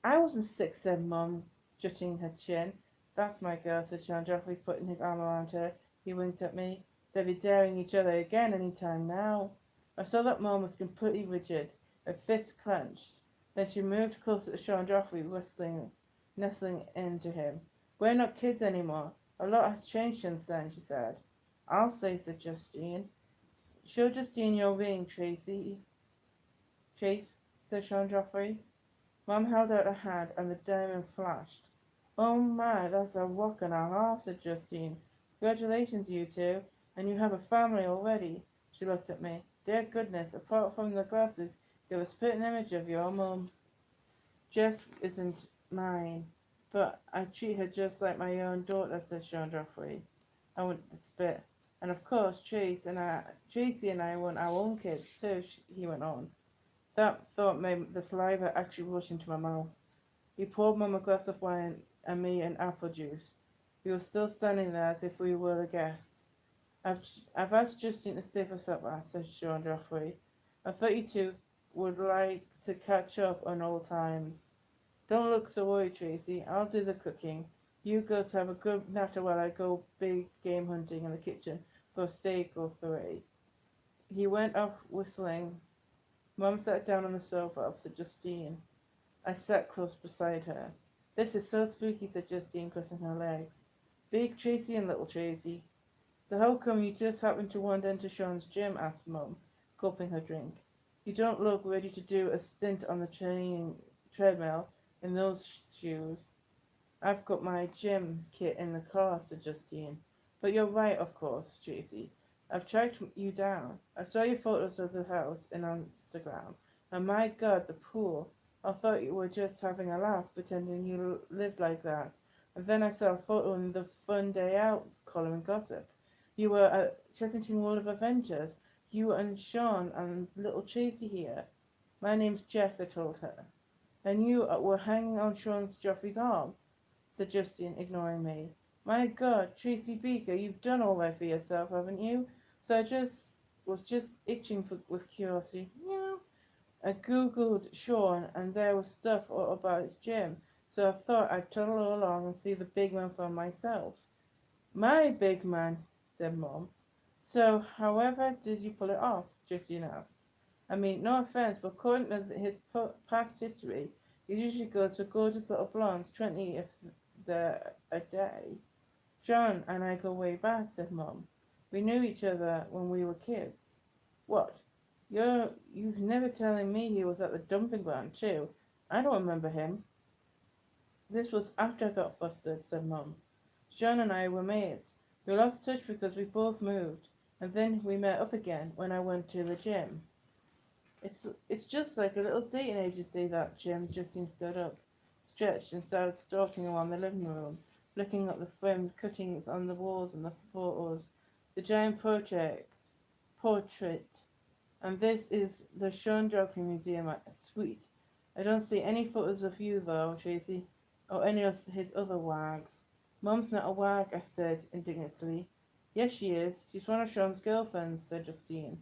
I wasn't sick, said Mum, jutting her chin. That's my girl, said John Joffrey, putting his arm around her. He winked at me. They'll be daring each other again any time now. I saw that Mum was completely rigid, her fists clenched. Then she moved closer to Sean Joffrey, nestling into him. We're not kids anymore. A lot has changed since then, she said. I'll say, said Justine. Show Justine your ring, Tracy. Chase, said Sean Joffrey. Mum held out her hand, and the diamond flashed. "Oh my, that's a rock and a half," said Justine. "Congratulations, you two. And you have a family already." She looked at me. "Dear goodness, apart from the glasses, you have a spitting image of your mum." "Jess isn't mine, but I treat her just like my own daughter," said Sean Joffrey. I wanted to spit. "And of course, Tracy and I want our own kids too," he went on. That thought made the saliva actually rush into my mouth. He poured Mum a glass of wine and me an apple juice. We were still standing there as if we were the guests. I've asked Justine to stay for supper, said Sean Joffrey. "I thought you two would like to catch up on old times." "Don't look so worried, Tracy. I'll do the cooking. You girls have a good natter while I go big game hunting in the kitchen for a steak or three." He went off whistling. Mum sat down on the sofa opposite Justine. I sat close beside her. "This is so spooky," said Justine, crossing her legs. "Big Tracy and little Tracy." "So how come you just happened to wander into Sean's gym?" asked Mum, gulping her drink. "You don't look ready to do a stint on the training treadmill in those shoes." "I've got my gym kit in the car," said Justine. "But you're right, of course, Tracy. I've tracked you down. I saw your photos of the house in Instagram. And my God, the pool. I thought you were just having a laugh, pretending you lived like that. And then I saw a photo in the Fun Day Out column in Gossip. You were at Chessington World of Adventures. You and Sean and little Tracy here. My name's Jess," I told her. "And you were hanging on Sean Joffrey's arm," said Justine, ignoring me. "My God, Tracy Beaker, you've done all right for yourself, haven't you?" So I was just itching with curiosity. Yeah. I googled Sean, and there was stuff all about his gym, so I thought I'd toddle along and see the big man for myself. "My big man," said Mom. "So, however did you pull it off?" Justine asked. "I mean, no offense, but according to his past history, he usually goes for gorgeous little blondes, 20 if they're a day." "John and I go way back," said Mom. "We knew each other when we were kids." "What? You've never telling me he was at the dumping ground too. I don't remember him." "This was after I got flustered," said Mum. "John and I were mates. We lost touch because we both moved, and then we met up again when I went to the gym." It's just like a little dating agency, that gym." Justine stood up, stretched, and started stalking around the living room, looking at the framed cuttings on the walls and the photos. "The giant portrait. And this is the Sean Joffrey Museum. Sweet. I don't see any photos of you, though, Tracy, or any of his other wags." "Mum's not a wag," I said indignantly. "Yes, she is. She's one of Sean's girlfriends," said Justine.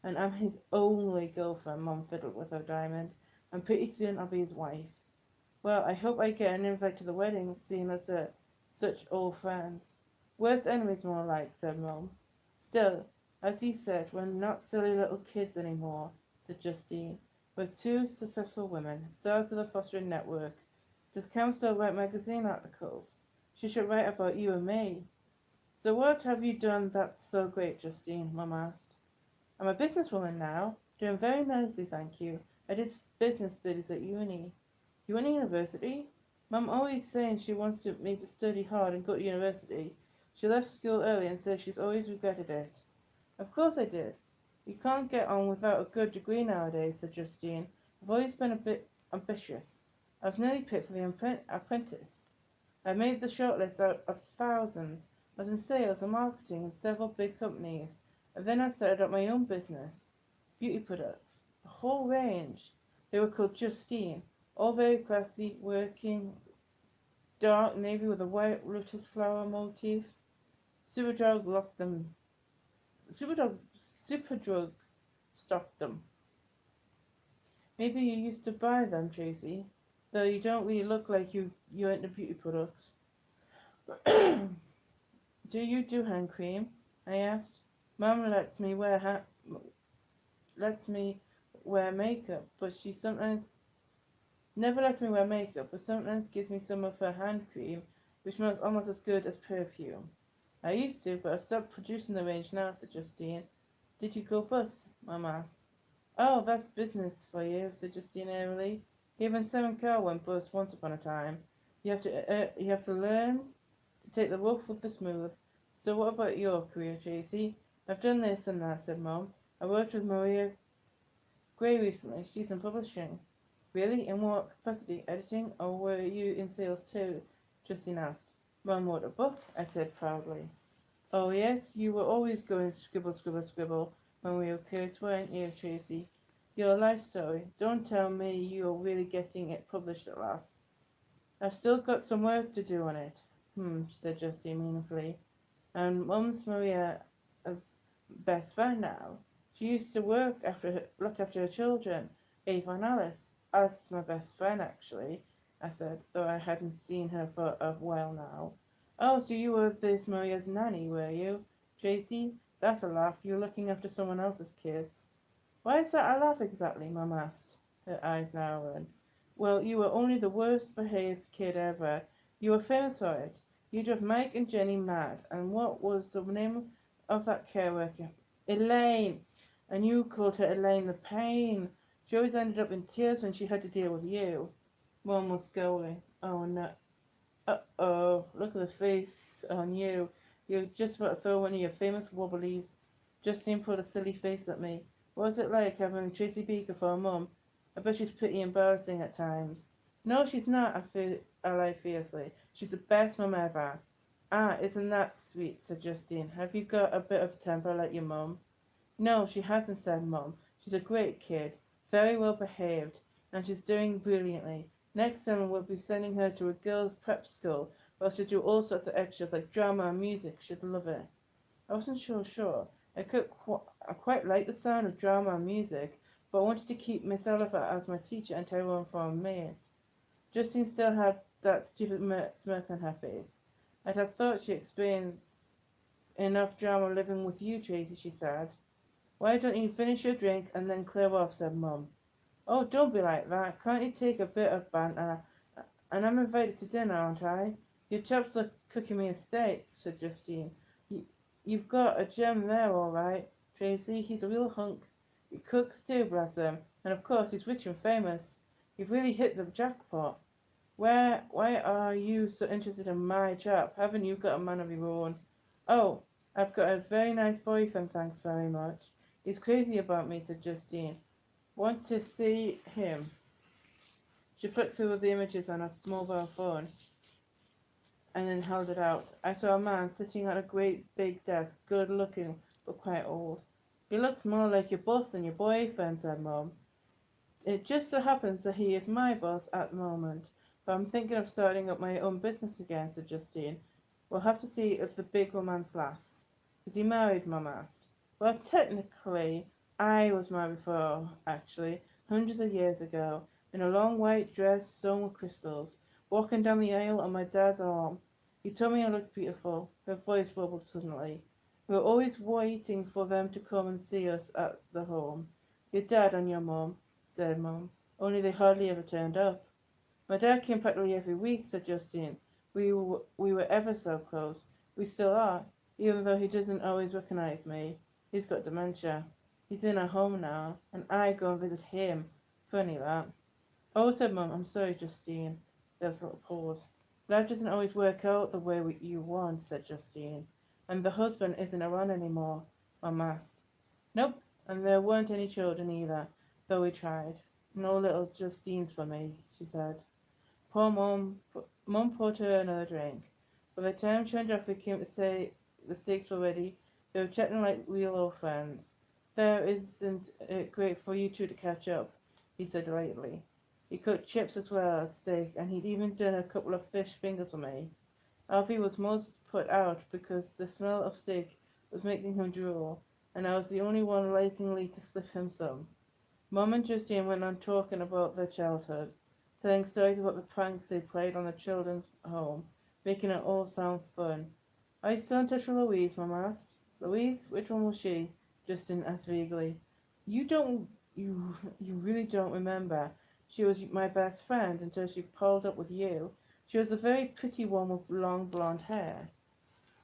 "And I'm his only girlfriend," Mum fiddled with her diamond. "And pretty soon I'll be his wife." "Well, I hope I get an invite to the wedding, seeing as they're such old friends." "Worst enemies, more like," said Mum. "Still, as you said, we're not silly little kids anymore," said Justine. "We're two successful women, stars of the fostering network. Does Cam still write magazine articles? She should write about you and me." "So what have you done that's so great, Justine?" Mum asked. "I'm a businesswoman now, doing very nicely, thank you. I did business studies at uni." "You went to university?" "Mum always saying she wants me to study hard and go to university. She left school early and says she's always regretted it." "Of course I did. You can't get on without a good degree nowadays," said Justine. "I've always been a bit ambitious. I was nearly picked for the apprentice. I made the shortlist out of thousands. I was in sales and marketing in several big companies. And then I started up my own business. Beauty products. A whole range. They were called Justine. All very classy, working, dark navy with a white lotus flower motif. Superdrug locked them. Superdrug stock them. Maybe you used to buy them, Tracy, though you don't really look like you're into beauty products. Do you do hand cream? I asked. Mum lets me wear makeup, but she sometimes never lets me wear makeup, but sometimes gives me some of her hand cream, which smells almost as good as perfume. I used to, but I stopped producing the range now, said Justine. Did you go bust? Mum asked. Oh, that's business for you, said Justine airily. Even Sam Carr went bust once upon a time. You have to learn to take the rough with the smooth. So what about your career, Tracy? I've done this and that, said Mum. I worked with Maria Gray recently. She's in publishing. Really? In what capacity? Editing? Or were you in sales too? Justine asked. Mum wrote a book, I said proudly. Oh yes, you were always going scribble, scribble, scribble when we were kids, weren't you, Tracy? Your life story. Don't tell me you're really getting it published at last. I've still got some work to do on it. Said Justine meaningfully. And Mum's Maria's best friend now. She used to look after her children, Ava and Alice. Alice is my best friend, actually, I said, though I hadn't seen her for a while now. Oh, so you were this Maria's nanny, were you? Tracy, that's a laugh. You're looking after someone else's kids. Why is that a laugh exactly? Mum asked, her eyes narrowing. Well, you were only the worst behaved kid ever. You were famous for it. You drove Mike and Jenny mad. And what was the name of that care worker? Elaine. And you called her Elaine the Pain. She always ended up in tears when she had to deal with you. Mum was going. Oh no. Uh-oh. Look at the face on you. You're just about to throw one of your famous wobblies. Justine put a silly face at me. What was it like having Tracy Beaker for a mum? I bet she's pretty embarrassing at times. No, she's not, I lied fiercely. She's the best mum ever. Ah, isn't that sweet, said Justine. Have you got a bit of temper like your mum? No, she hasn't, said Mum. She's a great kid, very well behaved, and she's doing brilliantly. Next summer we'll be sending her to a girls' prep school where she'll do all sorts of extras like drama and music. She'd love it. I wasn't sure. I quite like the sound of drama and music, but I wanted to keep Miss Oliver as my teacher and Tyrone for a mate. Justine still had that stupid smirk on her face. I had thought she experienced enough drama living with you, Tracy, she said. Why don't you finish your drink and then clear off, said Mum. Oh, don't be like that. Can't you take a bit of banter? And I'm invited to dinner, aren't I? Your chaps are cooking me a steak, said Justine. You've got a gem there, all right, Tracy. He's a real hunk. He cooks too, bless him. And of course he's rich and famous. You've really hit the jackpot. Why are you so interested in my chap? Haven't you got a man of your own? Oh, I've got a very nice boyfriend, thanks very much. He's crazy about me, said Justine. Want to see him? She flicked through the images on her mobile phone and then held it out. I saw a man sitting at a great big desk, good looking but quite old. He looks more like your boss than your boyfriend, said Mum. It just so happens that he is my boss at the moment, but I'm thinking of starting up my own business again, said Justine. We'll have to see if the big romance lasts. Is he married? Mum asked. Well, technically, I was married before, actually, hundreds of years ago, in a long white dress sewn with crystals, walking down the aisle on my dad's arm. He told me I looked beautiful. Her voice bubbled suddenly. We were always waiting for them to come and see us at the home. Your dad and your mum, said Mum, only they hardly ever turned up. My dad came practically every week, said Justine. We were ever so close. We still are, even though he doesn't always recognize me. He's got dementia. He's in a home now, and I go and visit him. Funny that. Oh, said Mum, I'm sorry, Justine. There was a little pause. Life doesn't always work out the way you want, said Justine. And the husband isn't around anymore, Mum asked. Nope, and there weren't any children either, though we tried. No little Justines for me, she said. Poor Mum poured her another drink. By the time she and Geoffrey came to say the steaks were ready, they were chatting like real old friends. There isn't it great for you two to catch up, he said lightly. He cooked chips as well as steak, and he'd even done a couple of fish fingers for me. Alfie was most put out because the smell of steak was making him drool. and I was the only one likely to slip him some. Mum and Justine went on talking about their childhood, telling stories about the pranks they played on the children's home, making it all sound fun. Are you still in touch with Louise? Mum asked. Louise? Which one was she? Justine asked vaguely. You don't, you really don't remember. She was my best friend until she pulled up with you. She was a very pretty one with long blonde hair.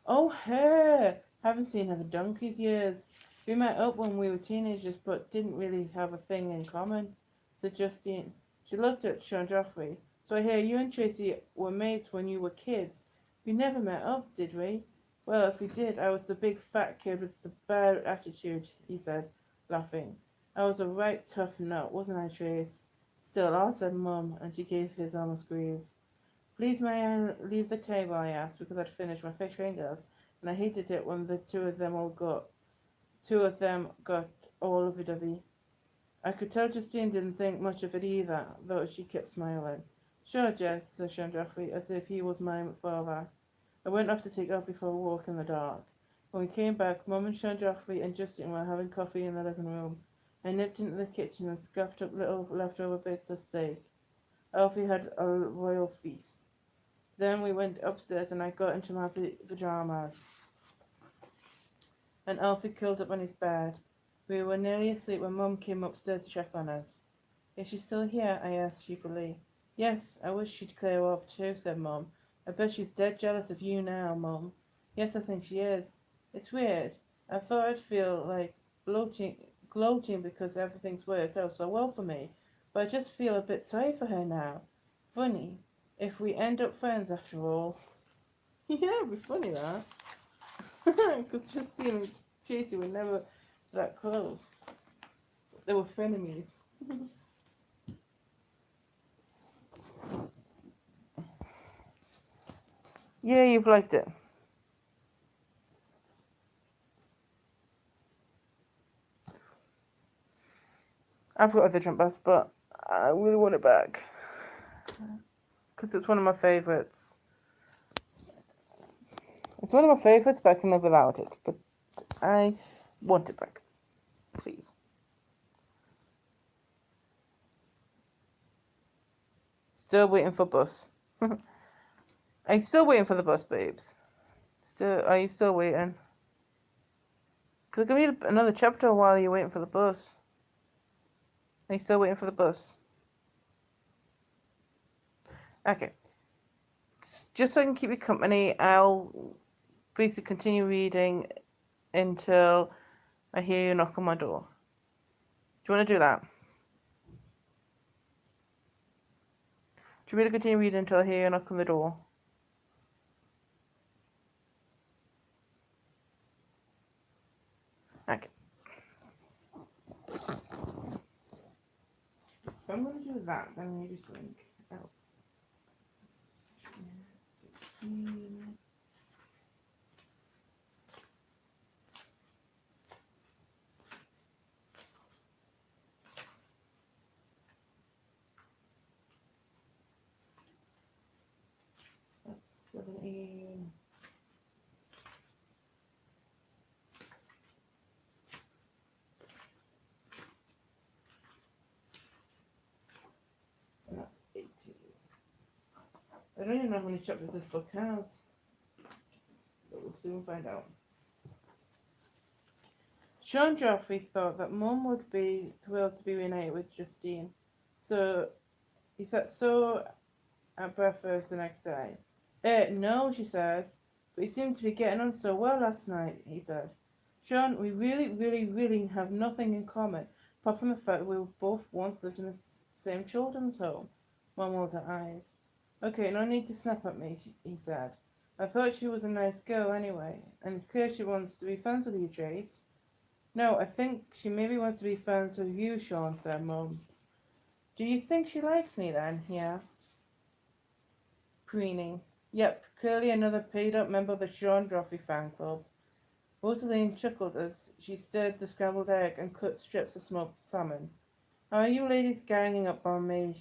Oh, her! Haven't seen her for donkey's years. We met up when we were teenagers, but didn't really have a thing in common, said Justine. She looked at Sean Joffrey. So I hear you and Tracy were mates when you were kids. We never met up, did we? Well, if we did, I was the big fat kid with the bad attitude, he said, laughing. I was a right tough nut, wasn't I, Trace? Still, I said Mum, and she gave his arm a squeeze. Please may I leave the table, I asked, because I'd finished my fish fingers, and I hated it when the two of them got all lovey-dovey. I could tell Justine didn't think much of it either, though she kept smiling. Sure, Jess, said Sean Joffrey, as if he was my father. I went off to take Alfie for a walk in the dark. When we came back, Mum and Sean Joffrey and Justine were having coffee in the living room. I nipped into the kitchen and scuffed up little leftover bits of steak. Alfie had a royal feast. Then we went upstairs and I got into my pajamas, and Alfie curled up on his bed. We were nearly asleep when Mum came upstairs to check on us. Is she still here? I asked sheepishly. Yes, I wish she'd clear off too, said Mum. I bet she's dead jealous of you now, Mum. Yes, I think she is. It's weird. I thought I'd feel like gloating because everything's worked out so well for me, but I just feel a bit sorry for her now. Funny, if we end up friends after all. Yeah, it'd be funny that. Because Justine and Tracy were never that close. They were frenemies. Yeah, you've liked it. I've got a different bus, but I really want it back. Because it's one of my favourites. It's one of my favourites, but I can live without it. But I want it back. Please. Still waiting for bus. Are you still waiting for the bus, babes? Are you still waiting? Because I can read another chapter while you're waiting for the bus. Are you still waiting for the bus? Okay. Just so I can keep you company, I'll basically continue reading until I hear you knock on my door. Do you want to do that? Do you want me to continue reading until I hear you knock on the door? Okay. If I'm going to do that, then I'm going to do something else. That's 17. And that's 18. I don't even know how many chapters this book has, but we'll soon find out. Sean Joffrey thought that Mum would be thrilled to be reunited with Justine, so he sat at breakfast the next day. No, she says, but he seemed to be getting on so well last night, he said. Sean, we really, really, really have nothing in common, apart from the fact that we both once lived in the same children's home. Mum rolled her eyes. Okay, no need to snap at me, he said. I thought she was a nice girl anyway, and it's clear she wants to be friends with you, Trace. No, I think she maybe wants to be friends with you, Sean, said Mum. Do you think she likes me then? He asked, preening. Yep, clearly another paid-up member of the Sean Joffrey fan club. Rosaline chuckled as she stirred the scrambled egg and cut strips of smoked salmon. How are you ladies ganging up on me?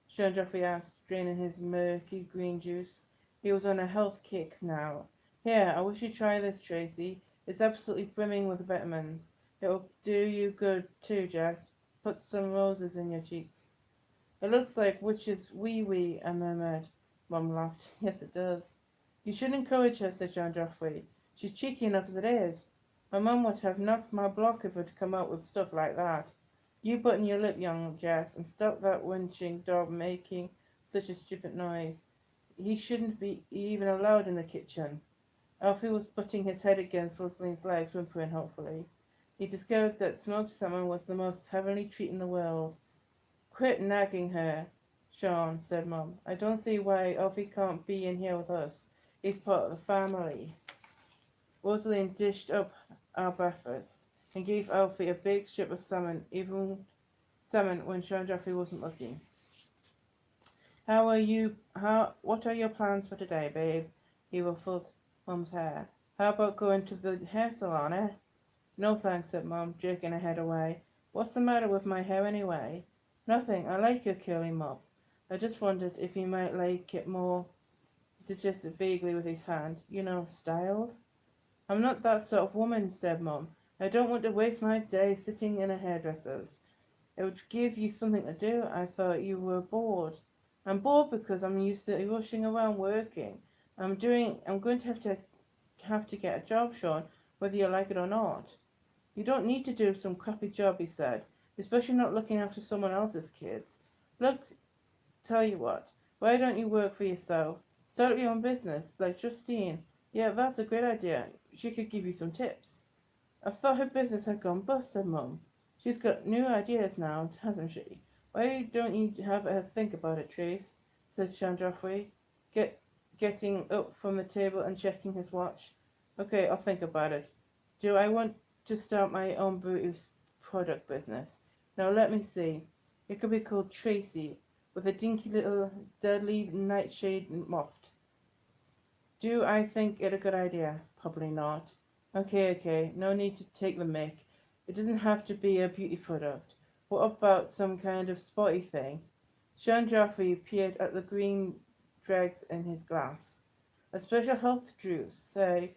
Sean Joffrey asked, draining his murky green juice. He was on a health kick now. Here, I wish you'd try this, Tracy. It's absolutely brimming with vitamins. It'll do you good too, Jax. Put some roses in your cheeks. It looks like witch's wee-wee, I murmured. Mum laughed. Yes, it does. You should encourage her, said John Joffrey. She's cheeky enough as it is. My mum would have knocked my block if it'd come out with stuff like that. You button your lip, young Jess, and stop that winching dog making such a stupid noise. He shouldn't be even allowed in the kitchen. Alfie was butting his head against Rosalind's legs, whimpering hopefully. He discovered that smoked salmon was the most heavenly treat in the world. Quit nagging her, Sean, said Mum. I don't see why Alfie can't be in here with us. He's part of the family. Rosalind dished up our breakfast and gave Alfie a big strip of salmon, even salmon when Sean Jeffrey wasn't looking. What are your plans for today, babe? He ruffled Mum's hair. How about going to the hair salon, eh? No thanks, said Mum, jerking her head away. What's the matter with my hair anyway? Nothing. I like your curly mop. I just wondered if you might like it more, he suggested vaguely with his hand. You know, styled? I'm not that sort of woman, said Mum. I don't want to waste my day sitting in a hairdresser's. It would give you something to do. I thought you were bored. I'm bored because I'm used to rushing around working. I'm going to get a job, Sean, whether you like it or not. You don't need to do some crappy job, he said, especially not looking after someone else's kids. Look, tell you what, why don't you work for yourself? Start up your own business, like Justine. Yeah, that's a great idea. She could give you some tips. I thought her business had gone bust, said Mum. She's got new ideas now, hasn't she? Why don't you have her think about it, Trace? Said Sean Joffrey, getting up from the table and checking his watch. Okay, I'll think about it. Do I want to start my own beauty product business? Now let me see. It could be called Tracy, with a dinky little deadly nightshade moft. Do I think it a good idea? Probably not. Okay, no need to take the mick. It doesn't have to be a beauty product. What about some kind of sporty thing? Sean Joffrey peered at the green dregs in his glass. A special health juice, say.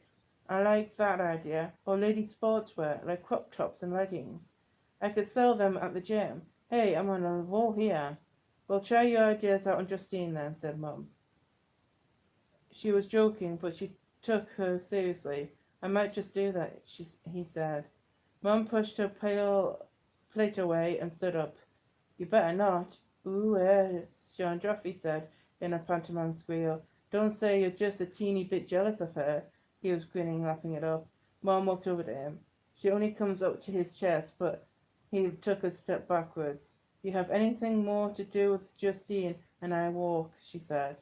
I like that idea. Or lady sportswear, like crop tops and leggings. I could sell them at the gym. Hey, I'm on a roll here. Well, try your ideas out on Justine then, said Mum. She was joking, but she took her seriously. I might just do that, he said. Mum pushed her pale plate away and stood up. You better not. Ooh, Sean Joffrey said in a pantomime squeal. Don't say you're just a teeny bit jealous of her. He was grinning, lapping it up. Mom walked over to him. She only comes up to his chest, but he took a step backwards. You have anything more to do with Justine and I walk, she said,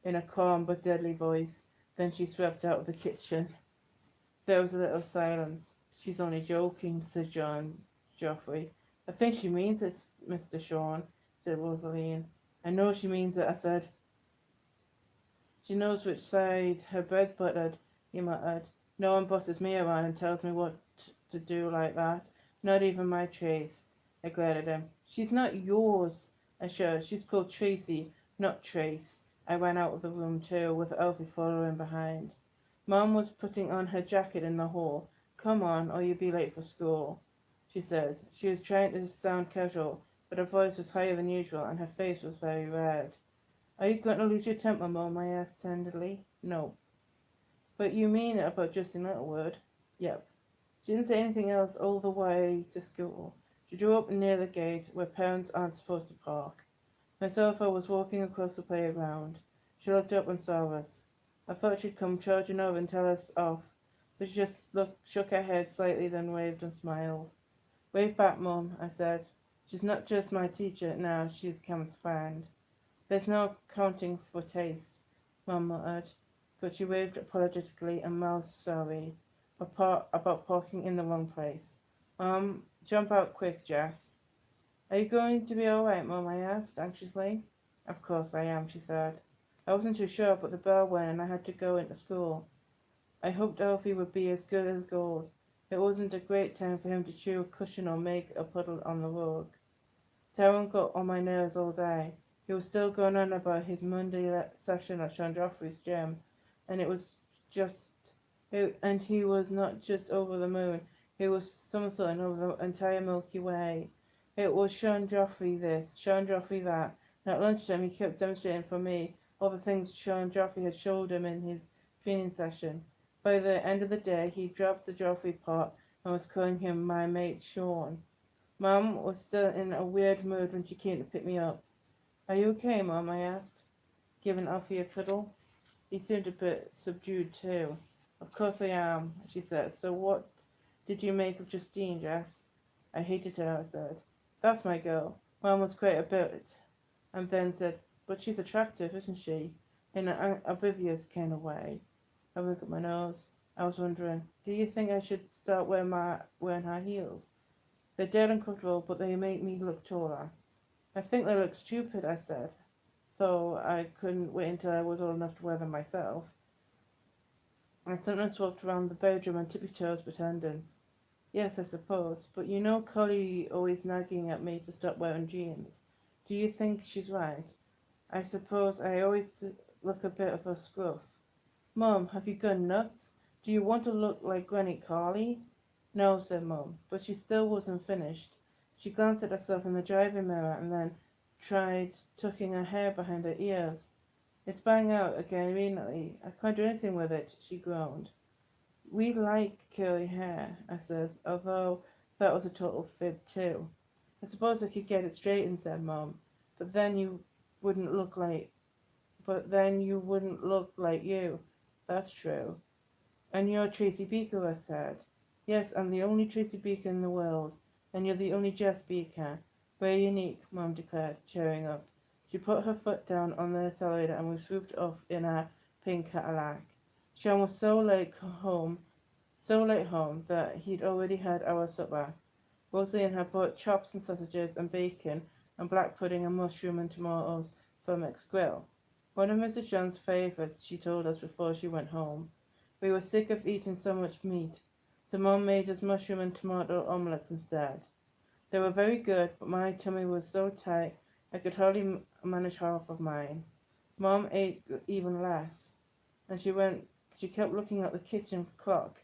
in a calm but deadly voice. Then she swept out of the kitchen. There was a little silence. She's only joking, said John Joffrey. I think she means it, Mr. Sean, said Rosaline. I know she means it, I said. She knows which side her bread's buttered, he muttered. No one bosses me around and tells me what to do like that. Not even my Trace. I glared at him. She's not yours, I assured. She's called Tracy, not Trace. I ran out of the room too, with Elfie following behind. Mum was putting on her jacket in the hall. Come on, or you'll be late for school, she said. She was trying to sound casual, but her voice was higher than usual, and her face was very red. Are you going to lose your temper, Mum? I asked tenderly. No. But you mean it about Justine Littlewood? Yep. She didn't say anything else all the way to school. She drew up near the gate, where parents aren't supposed to park. Myself, I was walking across the playground. She looked up and saw us. I thought she'd come charging over and tell us off, but she just shook her head slightly, then waved and smiled. Wave back, Mum, I said. She's not just my teacher now, she's Cam's friend. There's no accounting for taste, Mum muttered, but she waved apologetically and mouthed sorry about parking in the wrong place. Jump out quick, Jess. Are you going to be all right, Mum? I asked anxiously. Of course I am, she said. I wasn't too sure, but the bell went and I had to go into school. I hoped Elfie would be as good as gold. It wasn't a great time for him to chew a cushion or make a puddle on the rug. Tyrone got on my nerves all day. He was still going on about his Monday session at Sean Joffrey's gym, and it was just And he was not just over the moon, he was somersaulting over the entire Milky Way. It was Sean Joffrey this, Sean Joffrey that. And at lunchtime, he kept demonstrating for me all the things Sean Joffrey had showed him in his training session. By the end of the day, he dropped the Joffrey pot and was calling him my mate Sean. Mum was still in a weird mood when she came to pick me up. Are you okay, Mum? I asked, giving Alfie a cuddle. He seemed a bit subdued too. Of course I am, she said. So what did you make of Justine, Jess? I hated her, I said. That's my girl. Mum was quite a bit, and then said, but she's attractive, isn't she? In an oblivious kind of way. I wrinkled my nose. I was wondering, do you think I should start wearing high heels? They're dead uncomfortable, but they make me look taller. I think they look stupid, I said, though I couldn't wait until I was old enough to wear them myself. I sometimes walked around the bedroom on tippy toes pretending. Yes, I suppose, but you know Collie always nagging at me to stop wearing jeans. Do you think she's right? I suppose I always look a bit of a scruff. Mum, have you gone nuts? Do you want to look like Granny Carly? No, said Mum, but she still wasn't finished. She glanced at herself in the driving mirror and then tried tucking her hair behind her ears. It sprang out again immediately. I can't do anything with it, she groaned. We like curly hair, I says, although that was a total fib too. I suppose I could get it straightened, said Mum, but then you wouldn't look like you. That's true. And you're Tracy Beaker, I said. Yes, I'm the only Tracy Beaker in the world, and you're the only Jess Beaker. Very unique, Mum declared, cheering up. She put her foot down on the accelerator and we swooped off in our pink Cadillac. Sean was so late home that he'd already had our supper. Rosalie and her brought chops and sausages and bacon and black pudding and mushroom and tomatoes from Mick's grill. One of Mrs. John's favourites, she told us before she went home. We were sick of eating so much meat, so Mom made us mushroom and tomato omelettes instead. They were very good, but my tummy was so tight I could hardly manage half of mine. Mom ate even less, and she kept looking at the kitchen clock.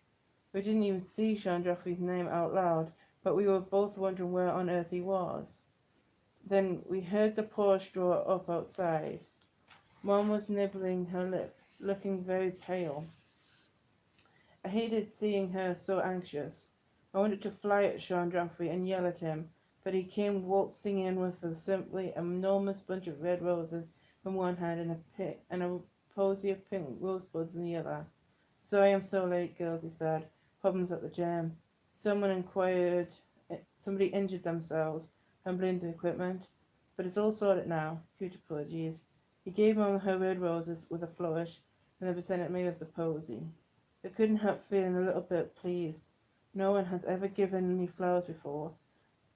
We didn't even see Sean Joffrey's name out loud, but we were both wondering where on earth he was. Then we heard the Porsche draw up outside. Mom was nibbling her lip, looking very pale. I hated seeing her so anxious. I wanted to fly at Sean Joffrey and yell at him, but he came waltzing in with a simply enormous bunch of red roses in one hand and a posy of pink rosebuds in the other. Sorry I'm so late, girls, he said. Problems at the gym. Somebody injured themselves and blamed the equipment, but it's all sorted now. Huge apologies. He gave Mum her red roses with a flourish and then presented me with the posy. I couldn't help feeling a little bit pleased. No one has ever given me flowers before,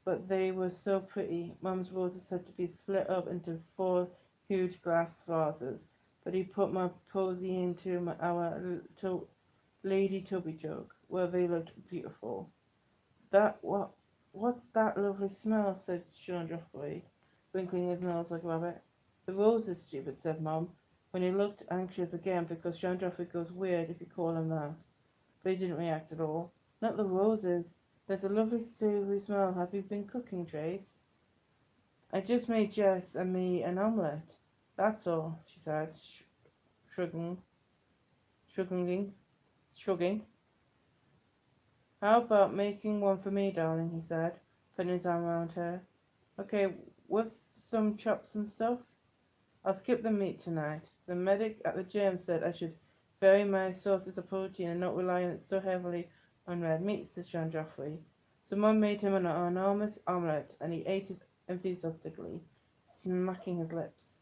but they were so pretty. Mum's roses had to be split up into 4 huge glass vases, but he put my posy into our Lady Toby jug, where they looked beautiful. What's that lovely smell? Said Sean Joffrey, wrinkling his nose like a rabbit. The roses, stupid, said Mum, when he looked anxious again because Sean Joffrey goes weird if you call him that. But he didn't react at all. Not the roses. There's a lovely savoury smell. Have you been cooking, Trace? I just made Jess and me an omelette. That's all, she said, shrugging. Shrugging. How about making one for me, darling, he said, putting his arm around her. Okay, with some chops and stuff? I'll skip the meat tonight. The medic at the gym said I should vary my sources of protein and not rely on it so heavily on red meat, said Sean Joffrey. So Mum made him an enormous omelette, and he ate it enthusiastically, smacking his lips.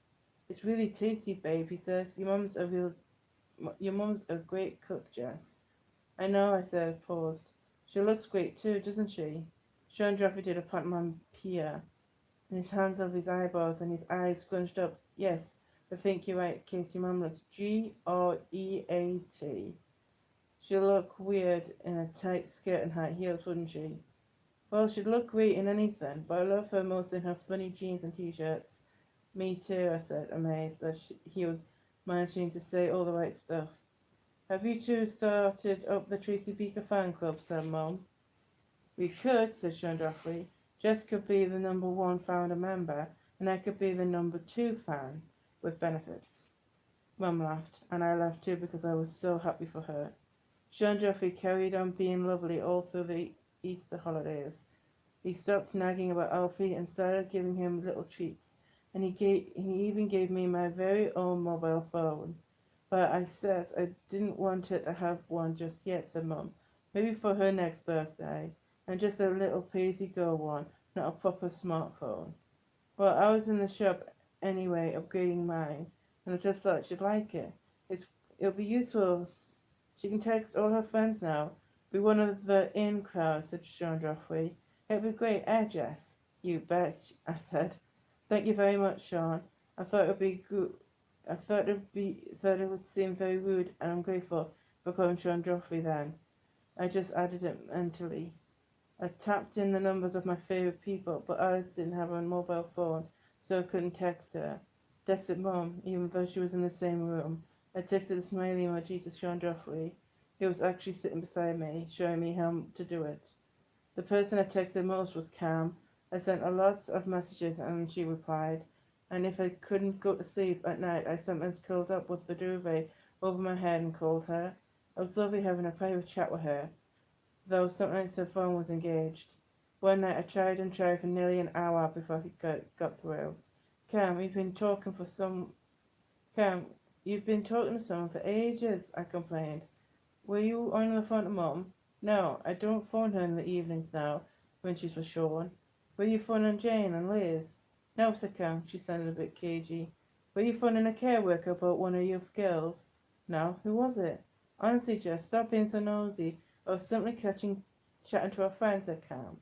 It's really tasty, babe, he says. Your mum's a great cook, Jess. I know, I said, paused. She looks great too, doesn't she? Sean Joffrey did a pantomime and his hands over his eyebrows and his eyes scrunched up. Yes, I think you're right, Katie. Mum looks Great. She'll look weird in a tight skirt and high heels, wouldn't she? Well, she'd look great in anything, but I love her most in her funny jeans and t-shirts. Me too, I said, amazed that he was managing to say all the right stuff. Have you two started up the Tracy Beaker fan club? Said Mum. We could, said Sean Joffrey. Jess could be the number one founder member, and I could be the number two fan, with benefits. Mum laughed, and I laughed too because I was so happy for her. Sean Joffrey carried on being lovely all through the Easter holidays. He stopped nagging about Alfie and started giving him little treats, and he even gave me my very own mobile phone. But I said I didn't want her to have one just yet, said Mum. Maybe for her next birthday, and just a little pay-as-you-go one, not a proper smartphone. Well, I was in the shop anyway, upgrading mine, and I just thought she'd like it. It'll be useful. She can text all her friends now. Be one of the in crowd, said Sean Joffrey. It'd be great, eh, Jess? You bet, I said. Thank you very much, Sean. I thought it would be good. Thought it would seem very rude and ungrateful for calling Sean Joffrey then. I just added it mentally. I tapped in the numbers of my favourite people, but Alice didn't have a mobile phone, so I couldn't text her. Texted Mum, even though she was in the same room. I texted a smiley emoji to Sean Joffrey. He was actually sitting beside me, showing me how to do it. The person I texted most was Cam. I sent a lot of messages and she replied. And if I couldn't go to sleep at night, I sometimes curled up with the duvet over my head and called her. It was lovely having a private chat with her, though sometimes her phone was engaged. One night I tried and tried for nearly an hour before he got through. Cam, Cam, you've been talking to someone for ages, I complained. Were you on the phone to Mum? No, I don't phone her in the evenings now, when she's with Sean. Were you phoning Jane and Liz? No, said Cam. She sounded a bit cagey. Were you phoning a care worker about one of your girls? No, who was it? Honestly, Jess, stop being so nosy. I was simply chatting to a friend, said Cam.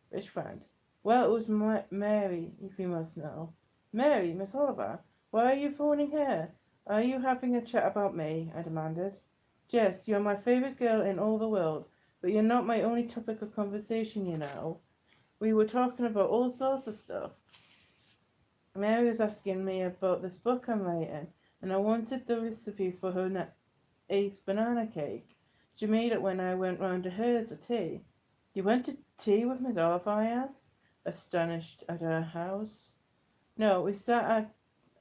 Which friend? Well, it was Mary, if you must know. Mary, Miss Oliver? Why are you phoning her? Are you having a chat about me? I demanded. Jess, you're my favourite girl in all the world, but you're not my only topic of conversation, you know. We were talking about all sorts of stuff. Mary was asking me about this book I'm writing, and I wanted the recipe for her ace banana cake. She made it when I went round to hers for tea. You went to tea with Miss Oliver? I asked, astonished at her house. No, we sat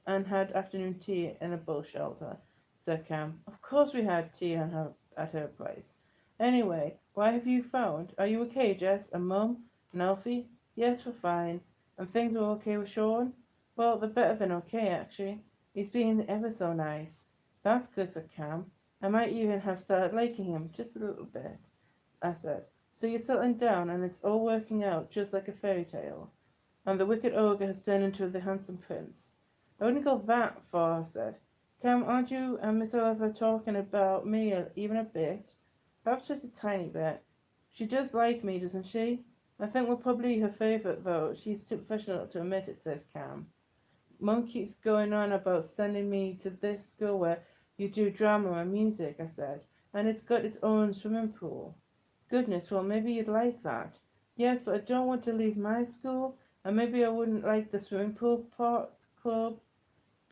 and had afternoon tea in a bull shelter, said Cam. Of course we had tea at her place. Anyway, why have you phoned? Are you okay, Jess? And Mum? And Alfie? Yes, we're fine. And things are okay with Sean? Well, they're better than okay, actually. He's been ever so nice. That's good, said Cam. I might even have started liking him, just a little bit, I said. So you're settling down and it's all working out just like a fairy tale. And the wicked ogre has turned into the handsome prince. I wouldn't go that far, I said. Cam, aren't you and Miss Oliver talking about me even a bit? Perhaps just a tiny bit. She does like me, doesn't she? I think we're probably her favourite, though. She's too professional to admit it, says Cam. Mum keeps going on about sending me to this school where you do drama and music, I said, and it's got its own swimming pool. Goodness, well, maybe you'd like that. Yes, but I don't want to leave my school, and maybe I wouldn't like the swimming pool club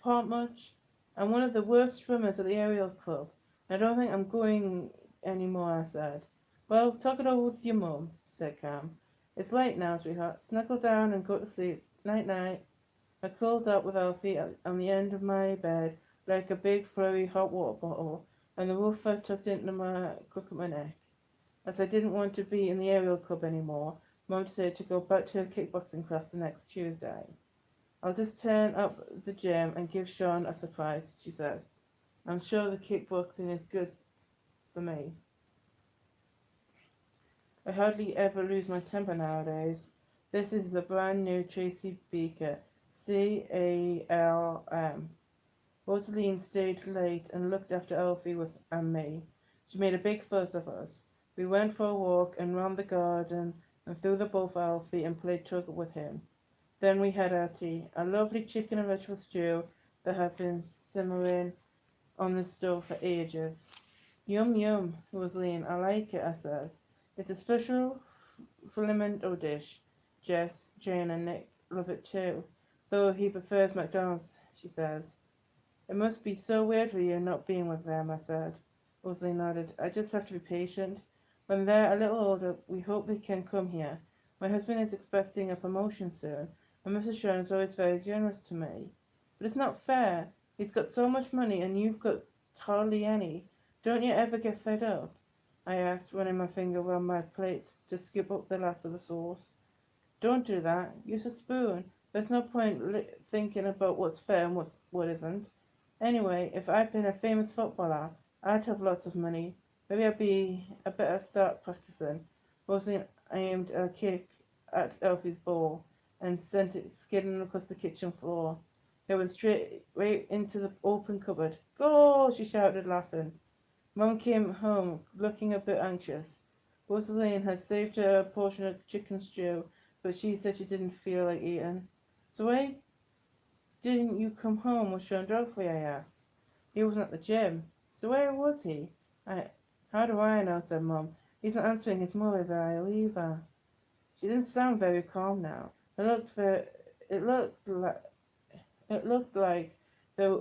part much. I'm one of the worst swimmers at the aerial club. I don't think I'm going any more, I said. Well, talk it over with your mum, said Cam. It's late now, sweetheart. Snuggle down and go to sleep. Night-night. I curled up with Alfie on the end of my bed like a big furry hot water bottle, and the woofer tucked into my crook of my neck. As I didn't want to be in the aerial club anymore, Mum decided to go back to her kickboxing class the next Tuesday. I'll just turn up the gym and give Sean a surprise, she says. I'm sure the kickboxing is good for me. I hardly ever lose my temper nowadays. This is the brand new Tracy Beaker, CALM. Rosaline stayed late and looked after Elfie and me. She made a big fuss of us. We went for a walk and round the garden and threw the ball for Elfie and played tug with him. Then we had our tea, a lovely chicken and vegetable stew that had been simmering on the stove for ages. Yum yum, Rosaline, I like it, I says. It's a special flamingo dish. Jess, Jane and Nick love it too, though he prefers McDonald's, she says. It must be so weird for you not being with them, I said. Rosalie nodded. I just have to be patient. When they're a little older, we hope they can come here. My husband is expecting a promotion soon, and Mrs. Sharon is always very generous to me. But it's not fair. He's got so much money, and you've got hardly any. Don't you ever get fed up? I asked, running my finger around my plates to scoop up the last of the sauce. Don't do that. Use a spoon. There's no point thinking about what's fair and what isn't. Anyway, if I'd been a famous footballer, I'd have lots of money. Maybe I better start practicing. Rosie aimed a kick at Elfie's ball and sent it skidding across the kitchen floor. It went straight right into the open cupboard. Goal! She shouted, laughing. Mum came home looking a bit anxious. Rosaline had saved her a portion of chicken stew, but she said she didn't feel like eating. So why didn't you come home with Sean Dogfrey? I asked. He wasn't at the gym. So where was he? I, how do I know? Said Mum. He's not answering his mobile either. She didn't sound very calm now. It looked like it looked like there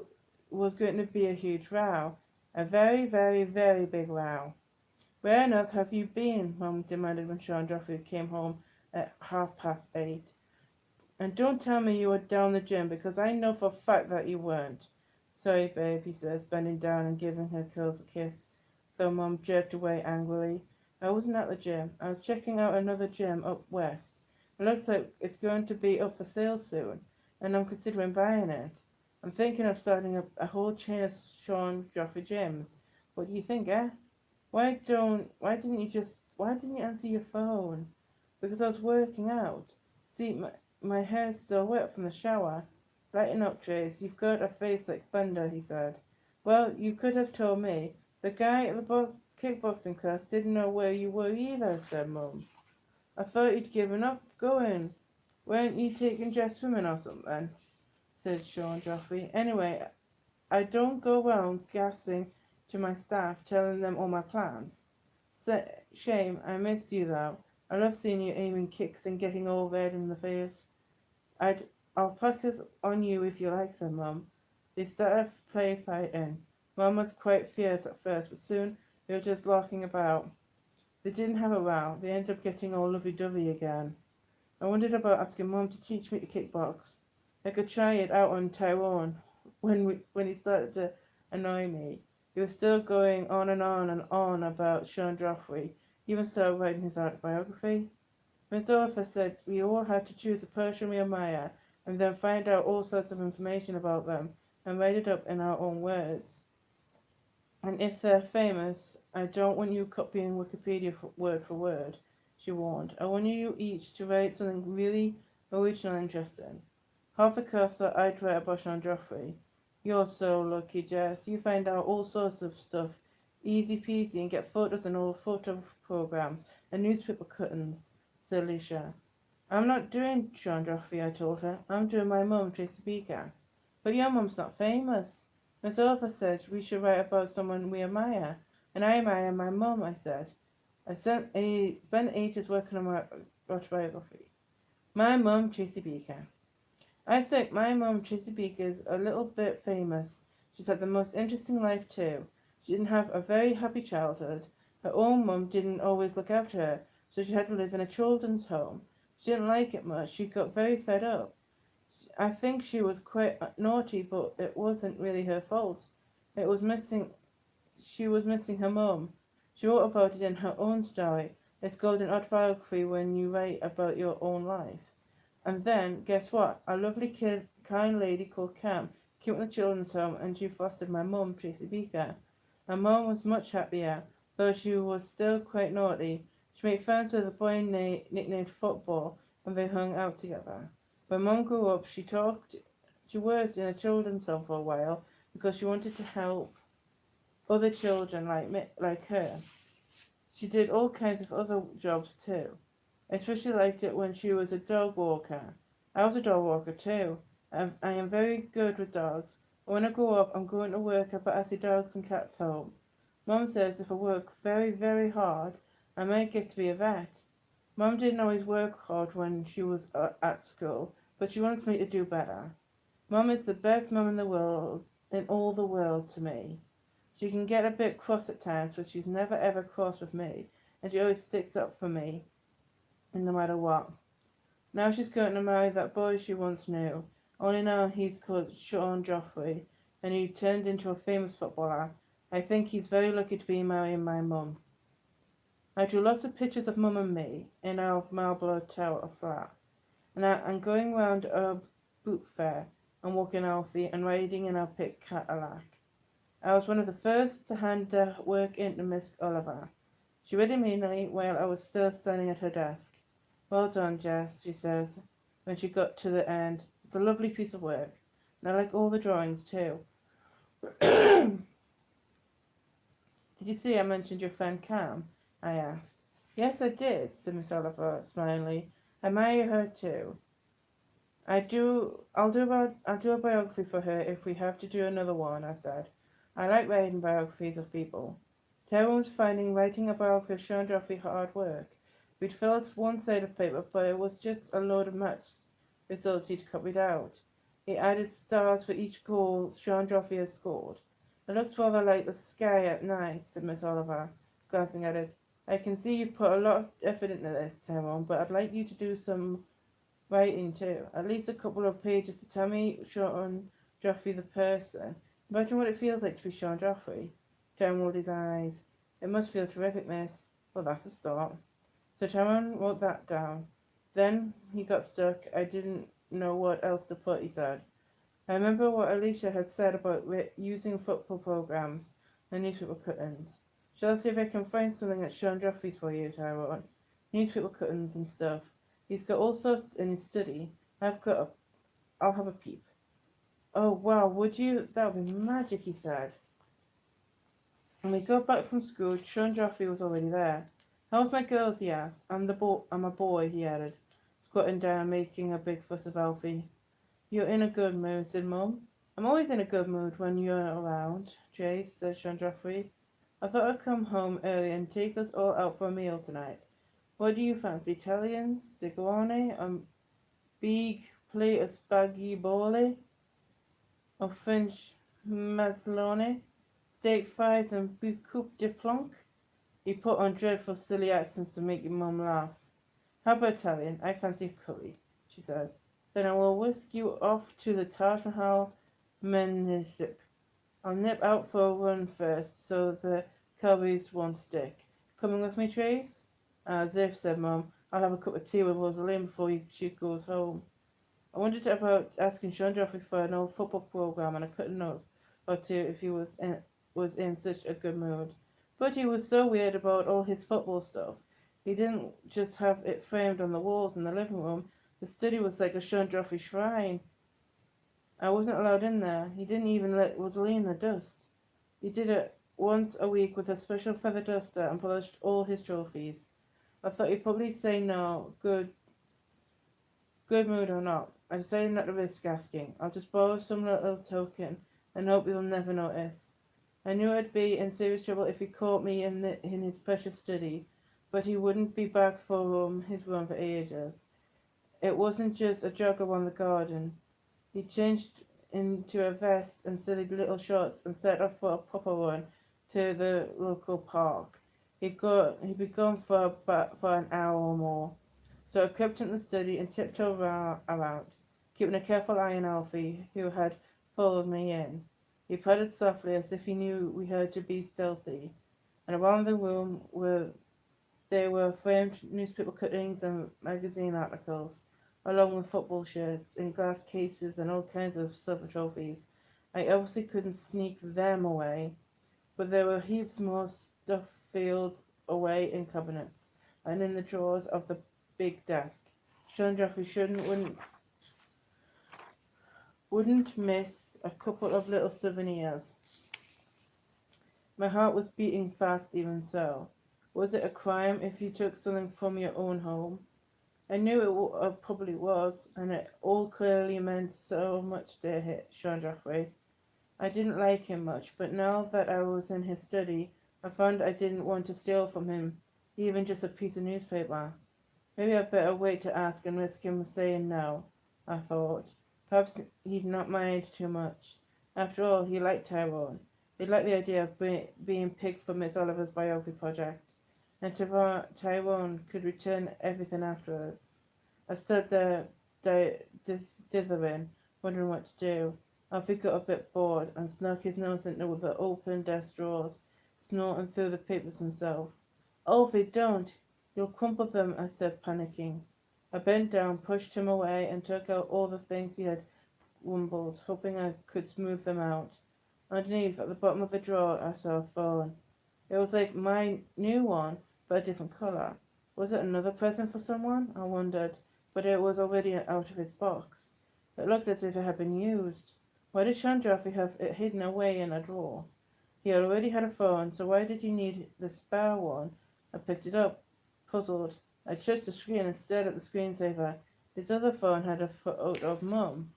was going to be a huge row. A very, very, very big row. Where on earth have you been? Mum demanded when Sean Joffrey came home at 8:30. And don't tell me you were down the gym, because I know for a fact that you weren't. Sorry, babe, he says, bending down and giving her curls a kiss, though Mum jerked away angrily. I wasn't at the gym. I was checking out another gym up west. It looks like it's going to be up for sale soon, and I'm considering buying it. I'm thinking of starting a whole chain of Sean Joffrey gyms. What do you think, eh? Why didn't you answer your phone? Because I was working out. See, my hair's still wet from the shower. Lighten up, Trace. You've got a face like thunder, he said. Well, you could have told me. The guy at the kickboxing class didn't know where you were either, said Mum. I thought you'd given up going. Weren't you taking jet swimming or something? Said Sean Joffrey. Anyway, I don't go around gassing to my staff, telling them all my plans. Shame, I missed you though. I love seeing you aiming kicks and getting all red in the face. I'll practice on you if you like, said Mum. They started play fighting. Mum was quite fierce at first, but soon they were just laughing about. They didn't have a row. They ended up getting all lovey-dovey again. I wondered about asking Mum to teach me to kickbox. I could try it out on Tyrone when he started to annoy me. He was still going on and on and on about Sean Joffrey. He even started writing his autobiography. Miss Oliver said we all had to choose a person we admire and then find out all sorts of information about them and write it up in our own words. And if they're famous, I don't want you copying Wikipedia word for word, she warned. I want you each to write something really original and interesting. Half the course that I'd write about Sean Joffrey. You're so lucky, Jess. You find out all sorts of stuff easy peasy and get photos and all photo programs and newspaper cuttings, said Alicia. I'm not doing Sean Joffrey, I told her. I'm doing my mum, Tracy Beaker. But your mum's not famous. Miss Oliver said we should write about someone we admire. And I admire my mum, I said. I spent ages working on my autobiography. My mum, Tracy Beaker. I think my mum, Tracy Beaker, is a little bit famous. She's had the most interesting life, too. She didn't have a very happy childhood. Her own mum didn't always look after her, so she had to live in a children's home. She didn't like it much. She got very fed up. I think she was quite naughty, but it wasn't really her fault. It was missing. She was missing her mum. She wrote about it in her own story. It's called an autobiography when you write about your own life. And then, guess what? A lovely kind lady called Cam came to the children's home and she fostered my mum, Tracy Beaker. My mum was much happier, though she was still quite naughty. She made friends with a boy nicknamed Football, and they hung out together. When Mum grew up, she worked in a children's home for a while because she wanted to help other children like her. She did all kinds of other jobs too. I especially liked it when she was a dog walker. I was a dog walker too. I am very good with dogs. When I grow up, I'm going to work at Battersea Dogs and Cats Home. Mum says if I work very, very hard, I might get to be a vet. Mum didn't always work hard when she was at school, but she wants me to do better. Mum is the best mum in the world, in all the world to me. She can get a bit cross at times, but she's never ever cross with me, and she always sticks up for me, no matter what. Now she's going to marry that boy she once knew. Only now he's called Sean Joffrey, and he turned into a famous footballer. I think he's very lucky to be marrying my mum. I drew lots of pictures of mum and me in our Marlborough Tower flat, and I'm going round a boot fair and walking Alfie and riding in our pit Cadillac. I was one of the first to hand the work in to Miss Oliver. She read it immediately while I was still standing at her desk. Well done, Jess, she says, when she got to the end. It's a lovely piece of work, and I like all the drawings too. Did you see I mentioned your friend Cam? I asked. Yes, I did, said Miss Oliver, smilingly. I admire her too. I'll do a biography for her if we have to do another one, I said. I like writing biographies of people. Tyrone was finding writing a biography of Sean Joffrey hard work. We'd filled one side of paper, but it was just a load of maths results he'd copied out. He added stars for each goal Sean Joffrey had scored. It looks rather like the sky at night, said Miss Oliver, glancing at it. I can see you've put a lot of effort into this, Tyrone, but I'd like you to do some writing too. At least a couple of pages to tell me Sean Joffrey the person. Imagine what it feels like to be Sean Joffrey. Tyrone rolled his eyes. It must feel terrific, miss. Well, that's a start. So Tyrone wrote that down. Then he got stuck. I didn't know what else to put, he said. I remember what Alicia had said about using football programs and newspaper cuttings. Shall I see if I can find something at Sean Joffrey's for you, Tyrone? Newspaper cuttings and stuff. He's got all sorts in his study. I'll have a peep. Oh, wow, would you? That would be magic, he said. When we got back from school, Sean Joffrey was already there. How's my girls? He asked. I'm a boy, he added, squatting down, making a big fuss of Alfie. You're in a good mood, said Mum. I'm always in a good mood when you're around, Jace, said Sean Joffrey. I thought I'd come home early and take us all out for a meal tonight. What do you fancy, Italian, Sigourney, big plate of spaghetti bole, or French mazzolone, steak fries and coupe de plonk? He put on dreadful silly accents to make your mum laugh. How about Italian? I fancy a curry, she says. Then I will whisk you off to the Taj Mahal Menisip. I'll nip out for a run first, so the calories won't stick. Coming with me, Trace? As if, said Mum. I'll have a cup of tea with Rosalind before she goes home. I wondered about asking Sean Joffrey for an old football program, and I couldn't know or two if he was in such a good mood. But he was so weird about all his football stuff. He didn't just have it framed on the walls in the living room. The study was like a Sean Joffrey shrine. I wasn't allowed in there. He didn't even let Rosalie in the dust. He did it once a week with a special feather duster and polished all his trophies. I thought he'd probably say no, good mood or not. I decided not to risk asking. I'll just borrow some little token and hope he'll never notice. I knew I'd be in serious trouble if he caught me in his precious study, but he wouldn't be back for his room for ages. It wasn't just a jog around the garden. He changed into a vest and silly little shorts and set off for a proper run to the local park. He'd be gone for an hour or more. So I crept into the study and tiptoed around, keeping a careful eye on Alfie, who had followed me in. He padded softly as if he knew we had to be stealthy, and around the room there were framed newspaper cuttings and magazine articles, along with football shirts in glass cases and all kinds of silver trophies. I obviously couldn't sneak them away, but there were heaps more stuff filed away in cabinets and in the drawers of the big desk. Sean Joffrey wouldn't miss a couple of little souvenirs. My heart was beating fast even so. Was it a crime if you took something from your own home? I knew it probably was, and it all clearly meant so much to Sean Joffrey. I didn't like him much, but now that I was in his study, I found I didn't want to steal from him, even just a piece of newspaper. Maybe I'd better wait to ask and risk him saying no, I thought. Perhaps he'd not mind too much. After all, he liked Tyrone. He liked the idea of being picked for Miss Oliver's biography project, and Tyrone could return everything afterwards. I stood there, dithering, wondering what to do. Alfie got a bit bored and snuck his nose into the open desk drawers, snorting through the papers himself. Alfie, don't! You'll crumple them, I said, panicking. I bent down, pushed him away, and took out all the things he had wumbled, hoping I could smooth them out. Underneath, at the bottom of the drawer, I saw a phone. It was like my new one, but a different colour. Was it another present for someone? I wondered, but it was already out of its box. It looked as if it had been used. Why did Chandrafi have it hidden away in a drawer? He already had a phone, so why did he need the spare one? I picked it up, puzzled. I touched the screen and stared at the screensaver. His other phone had a photo of Mum.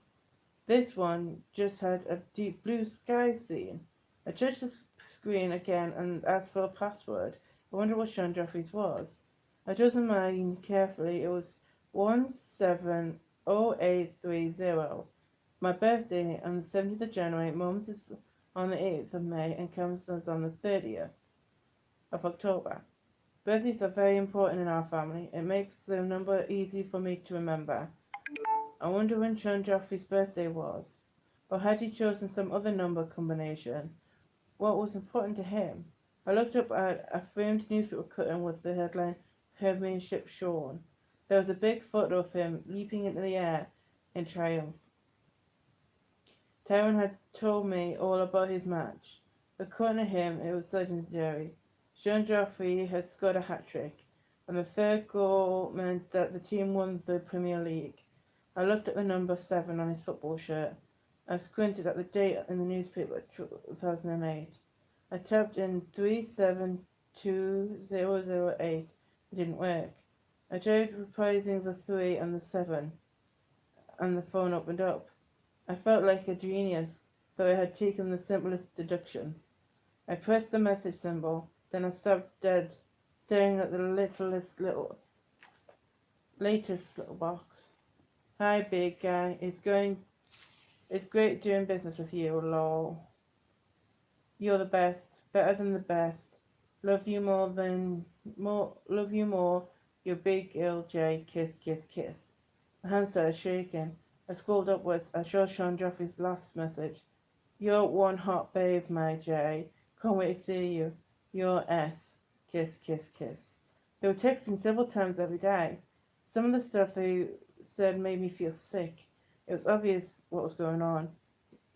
This one just had a deep blue sky scene. I touched the screen again and asked for a password. I wonder what Sean Jeffries was. I chose mine carefully. It was 170830. My birthday on the 17th of January, Mum's is on the 8th of May, and Cam's is on the 30th of October. Birthdays are very important in our family. It makes the number easy for me to remember. I wonder when Sean Joffrey's birthday was. Or had he chosen some other number combination? What was important to him? I looked up at a framed newspaper cutting with the headline, Premiership Shorn. There was a big photo of him leaping into the air in triumph. Tyrone had told me all about his match. According to him, it was legendary. Sean Joffrey had scored a hat-trick, and the third goal meant that the team won the Premier League. I looked at the number 7 on his football shirt. I squinted at the date in the newspaper, 2008. I typed in 372008. It didn't work. I tried reprising the 3 and the 7, and the phone opened up. I felt like a genius, though I had taken the simplest deduction. I pressed the message symbol, then I stopped dead, staring at the latest little box. Hi, big guy. It's great doing business with you, lol. You're the best, better than the best. Love you more, your big LJ, kiss, kiss, kiss. My hand started shaking. I scrolled upwards. I saw Sean Joffrey's last message. You're one hot babe, my J. Can't wait to see you. Your S. Kiss, kiss, kiss. They were texting several times every day. Some of the stuff they said made me feel sick. It was obvious what was going on.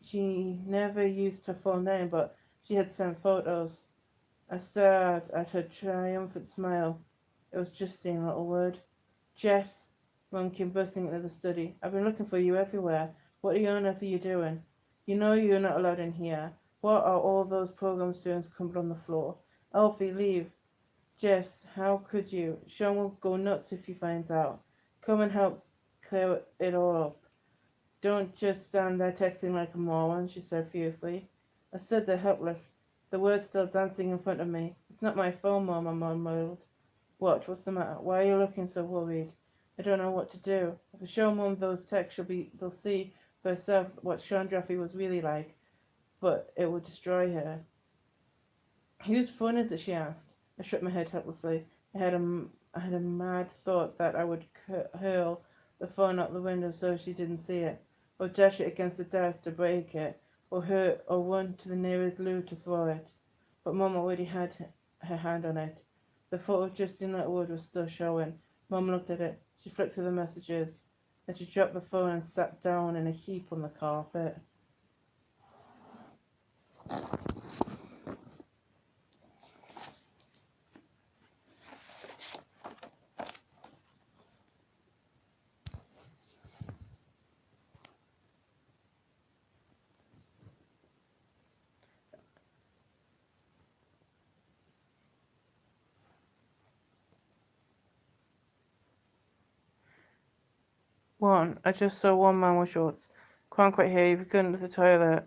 She never used her full name, but she had sent photos. I stared at her triumphant smile. It was Justine Littlewood. Jess, Mum came bursting into the study. I've been looking for you everywhere. What on earth are you doing? You know you're not allowed in here. What are all those programs doing crumpled on the floor? Alfie, leave. Jess, how could you? Sean will go nuts if he finds out. Come and help clear it all up. Don't just stand there texting like a moron, she said fiercely. I stood there helpless, the words still dancing in front of me. It's not my phone, Mum, I mumbled. What's the matter? Why are you looking so worried? I don't know what to do. If I show Mum those texts, they'll see for herself what Sean Jeffrey was really like, but it would destroy her. Whose phone is it? She asked. I shook my head helplessly. I had a mad thought that I would hurl the phone out the window so she didn't see it, or dash it against the desk to break it, or run to the nearest loo to throw it. But Mum already had her hand on it. The photo of Justine Littlewood was still showing. Mum looked at it. She flicked through the messages. Then she dropped the phone and sat down in a heap on the carpet. I just saw one man with shorts. Can't quite hear you. If you couldn't to the toilet.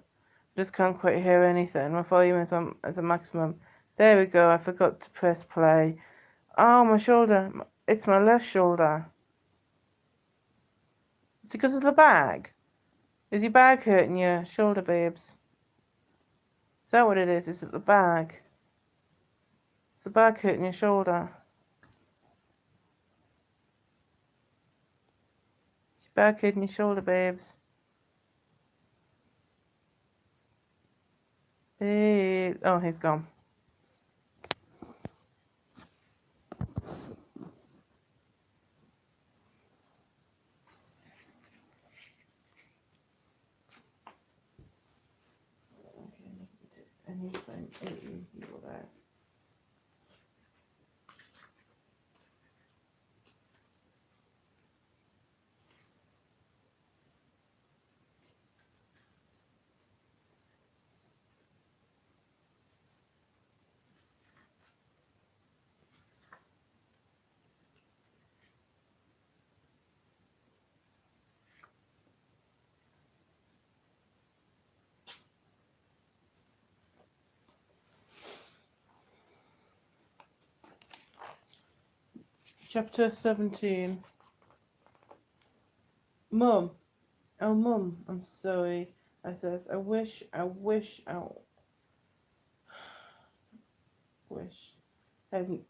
Just can't quite hear anything. My volume is on as a maximum. There we go. I forgot to press play. Oh, my shoulder. It's my left shoulder. It's because of the bag. Is your bag hurting your shoulder, babes? Is that what it is? Is it the bag? It's the bag hurting your shoulder. It's your bag hurting your shoulder, babes. Babe. Oh, he's gone. Okay, I need to find 80 people there. Chapter 17. Mum. Oh, Mum, I'm sorry. I says, I wish. I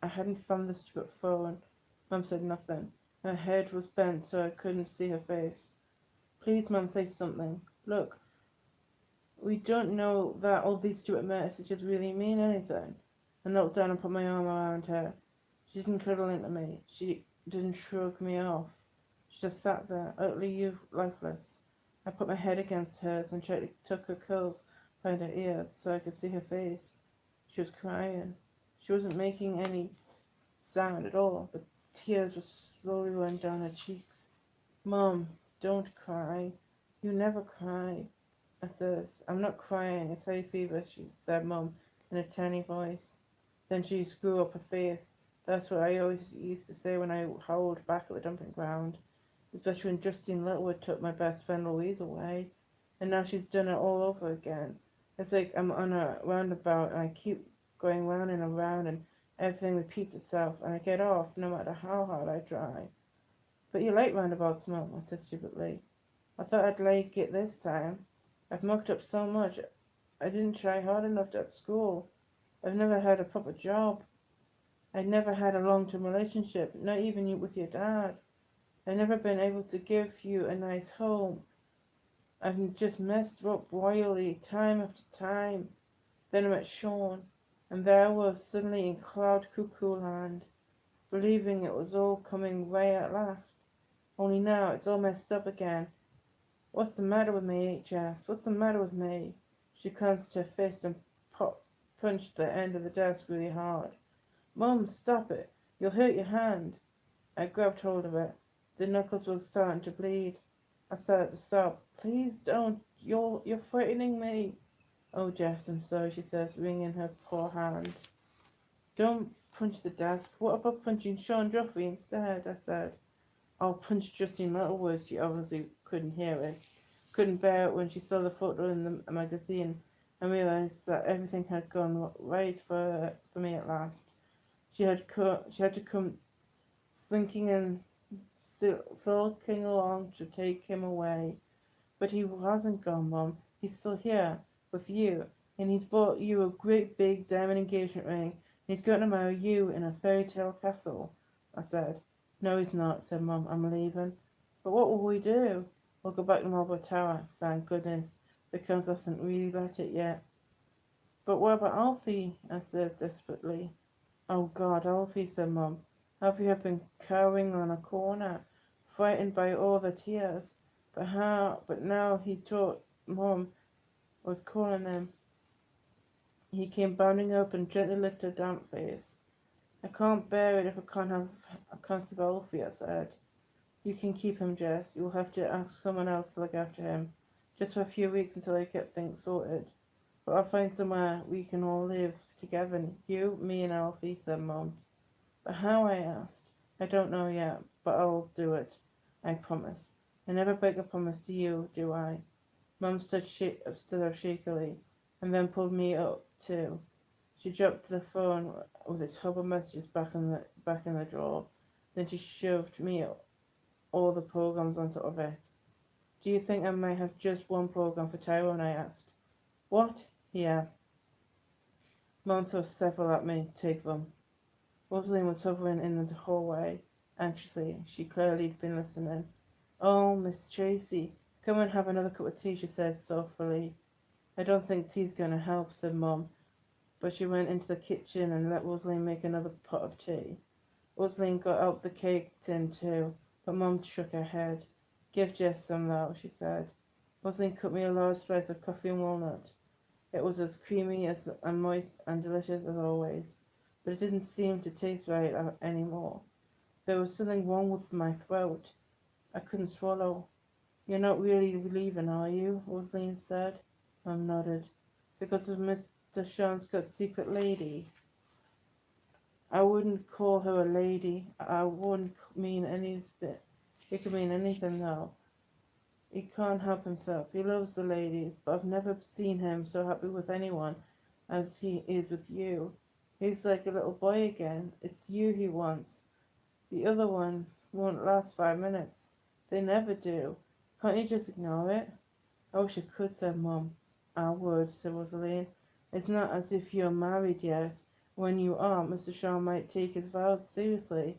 hadn't found the stupid phone. Mum said nothing. Her head was bent so I couldn't see her face. Please, Mum, say something. Look, we don't know that all these stupid messages really mean anything. I knelt down and put my arm around her. She didn't cuddle into me. She didn't shrug me off. She just sat there, utterly lifeless. I put my head against hers and tried to tuck her curls behind her ears so I could see her face. She was crying. She wasn't making any sound at all, but tears were slowly running down her cheeks. Mum, don't cry. You never cry. I says, I'm not crying, it's hay fever, she said, Mum, in a tiny voice. Then she screwed up her face. That's what I always used to say when I howled back at the dumping ground, especially when Justine Littlewood took my best friend Louise away. And now she's done it all over again. It's like I'm on a roundabout and I keep going round and around and everything repeats itself and I get off no matter how hard I try. But you like roundabouts, Mum, I said stupidly. I thought I'd like it this time. I've mucked up so much. I didn't try hard enough at school. I've never had a proper job. I've never had a long-term relationship, not even with your dad. I've never been able to give you a nice home. I've just messed up royally, time after time. Then I met Sean, and there I was suddenly in cloud cuckoo land, believing it was all coming right at last. Only now it's all messed up again. What's the matter with me, Jess? What's the matter with me? She clenched her fist and punched the end of the desk really hard. Mum, stop it. You'll hurt your hand. I grabbed hold of it. The knuckles were starting to bleed. I started to sob. Please don't. You're frightening me. Oh, Jess, I'm sorry, she says, wringing her poor hand. Don't punch the desk. What about punching Sean Joffrey instead? I said. I'll punch Justine Littlewood. She obviously couldn't hear it. Couldn't bear it when she saw the photo in the magazine and realised that everything had gone right for me at last. She had to come slinking and sulking along to take him away. But he hasn't gone, Mum. He's still here with you, and he's bought you a great big diamond engagement ring, and he's going to marry you in a fairy tale castle. I said. No, he's not, said Mum. I'm leaving. But what will we do? We'll go back to Marlborough Tower, thank goodness, because I hasn't really got it yet. But what about Alfie? I said desperately. Oh God, Alfie, said Mum. Alfie had been cowering on a corner, frightened by all the tears. But now he thought Mum was calling him. He came bounding up and gently licked her damp face. I can't bear it if I can't keep Alfie, I said. You can keep him, Jess. You'll have to ask someone else to look after him, just for a few weeks until I get things sorted. But I'll find somewhere we can all live together. You, me, and Alfie, said Mum. But how? I asked. I don't know yet, but I'll do it. I promise. I never break a promise to you, do I? Mum stood up shakily, and then pulled me up too. She dropped the phone with its hub of messages back in the drawer. Then she shoved me all the programs on top of it. Do you think I might have just one program for Tyrone? I asked. What? Yeah. Mum threw several at me. Take them. Rosalind was hovering in the hallway anxiously. She clearly had been listening. "Oh, Miss Tracy, come and have another cup of tea," she said softly. "I don't think tea's going to help," said Mum, but she went into the kitchen and let Rosalind make another pot of tea. Rosalind got out the cake tin too, but Mum shook her head. "Give Jess some though," she said. Rosalind cut me a large slice of coffee and walnut. It was as creamy and moist and delicious as always, but it didn't seem to taste right anymore. There was something wrong with my throat. I couldn't swallow. "You're not really leaving, are you?" Rosalind said. Mum nodded. "Because of Mr. Shawnscott's secret lady?" "I wouldn't call her a lady. I wouldn't mean anything. It could mean anything, though. He can't help himself. He loves the ladies, but I've never seen him so happy with anyone as he is with you. He's like a little boy again. It's you he wants. The other one won't last 5 minutes. They never do. Can't you just ignore it?" "I wish I could," said Mum. "I would," said Rosaline. "It's not as if you're married yet. When you are, Mr. Shaw might take his vows seriously.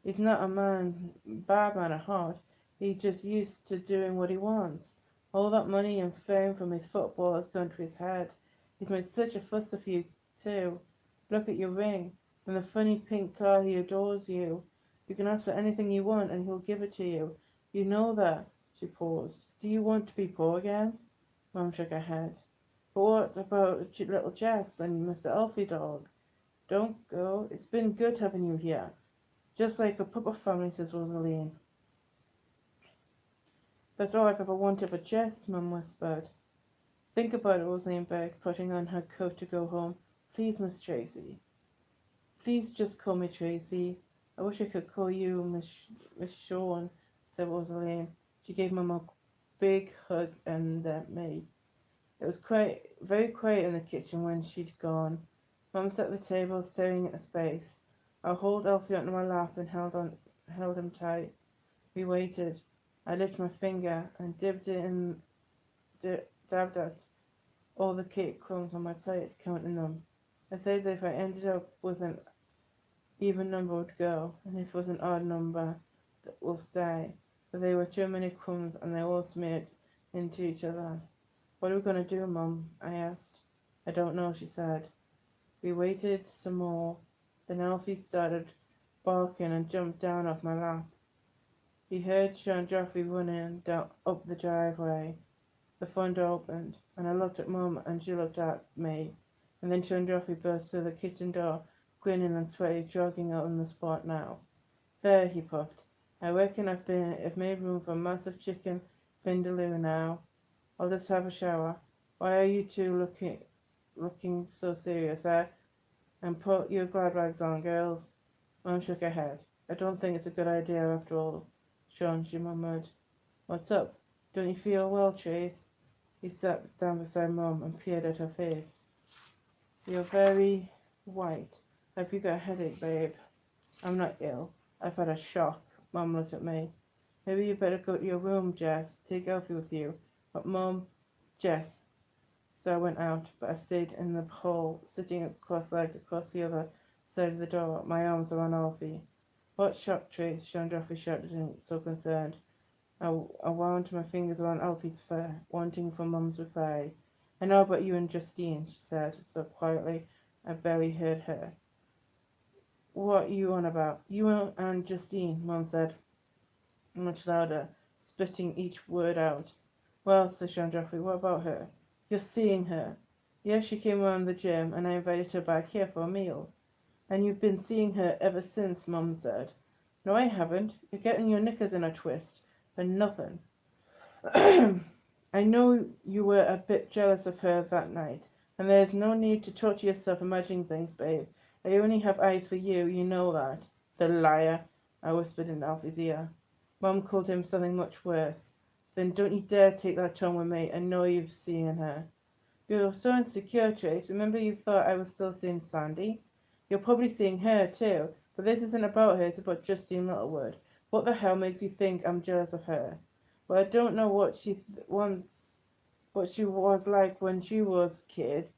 He's not a bad man at heart. He's just used to doing what he wants. All that money and fame from his football has gone to his head. He's made such a fuss of you, too. Look at your ring, and the funny pink car. He adores you. You can ask for anything you want, and he'll give it to you. You know that." She paused. "Do you want to be poor again?" Mum shook her head. "But what about little Jess and Mr. Elfie dog? Don't go. It's been good having you here. Just like a proper family," says Rosaline. "That's all I've ever wanted for Jess," Mum whispered. "Think about it," Rosaline begged, putting on her coat to go home. "Please, Miss Tracy. Please just call me Tracy. I wish I could call you Miss Shawn," said Rosaline. She gave Mum a big hug and me. It was very quiet in the kitchen when she'd gone. Mum sat at the table staring into space. I hauled Alfie onto my lap and held him tight. We waited. I lifted my finger and dipped it in, dabbed at all the cake crumbs on my plate, counting them. I said that if I ended up with an even number would go, and if it was an odd number that will stay. But there were too many crumbs and they all smeared into each other. "What are we going to do, Mum?" I asked. "I don't know," she said. We waited some more. Then Alfie started barking and jumped down off my lap. He heard Sean Joffrey running down up the driveway. The front door opened, and I looked at Mum, and she looked at me. And then Sean Joffrey burst through the kitchen door, grinning and sweaty, jogging out on the spot now. "There," he puffed. "I reckon I've made room for a massive chicken vindaloo now. I'll just have a shower. Why are you two looking so serious, eh? And put your glad rags on, girls." Mum shook her head. "I don't think it's a good idea after all, Sean," she murmured. "What's up? Don't you feel well, Trace?" He sat down beside Mum and peered at her face. "You're very white. Have you got a headache, babe?" "I'm not ill. I've had a shock." Mum looked at me. "Maybe you better go to your room, Jess. Take Elfie with you." "But Mum, Jess." So I went out, but I stayed in the hall, sitting cross-legged across the other side of the door, my arms around Alfie. "What shock, Trace?" Sean Joffrey shouted, so concerned. I wound my fingers around Alfie's fur, wanting for Mum's reply. "I know about you and Justine," she said, so quietly I barely heard her. "What you on about?" "You and Justine," Mum said, much louder, spitting each word out. "Well," said Sean Joffrey, "what about her?" "You're seeing her." "Yes, she came around the gym, and I invited her back here for a meal." "And you've been seeing her ever since," Mum said. "No, I haven't. You're getting your knickers in a twist for nothing." "I know you were a bit jealous of her that night, and there's no need to torture yourself imagining things, babe. I only have eyes for you, you know that." "The liar," I whispered in Alfie's ear. Mum called him something much worse. "Then don't you dare take that tone with me. I know you've seen her." "You're so insecure, Trace. Remember you thought I was still seeing Sandy? You're probably seeing her, too. But this isn't about her, it's about Justine Littlewood. What the hell makes you think I'm jealous of her?" "Well, I don't know what she was like when she was kid,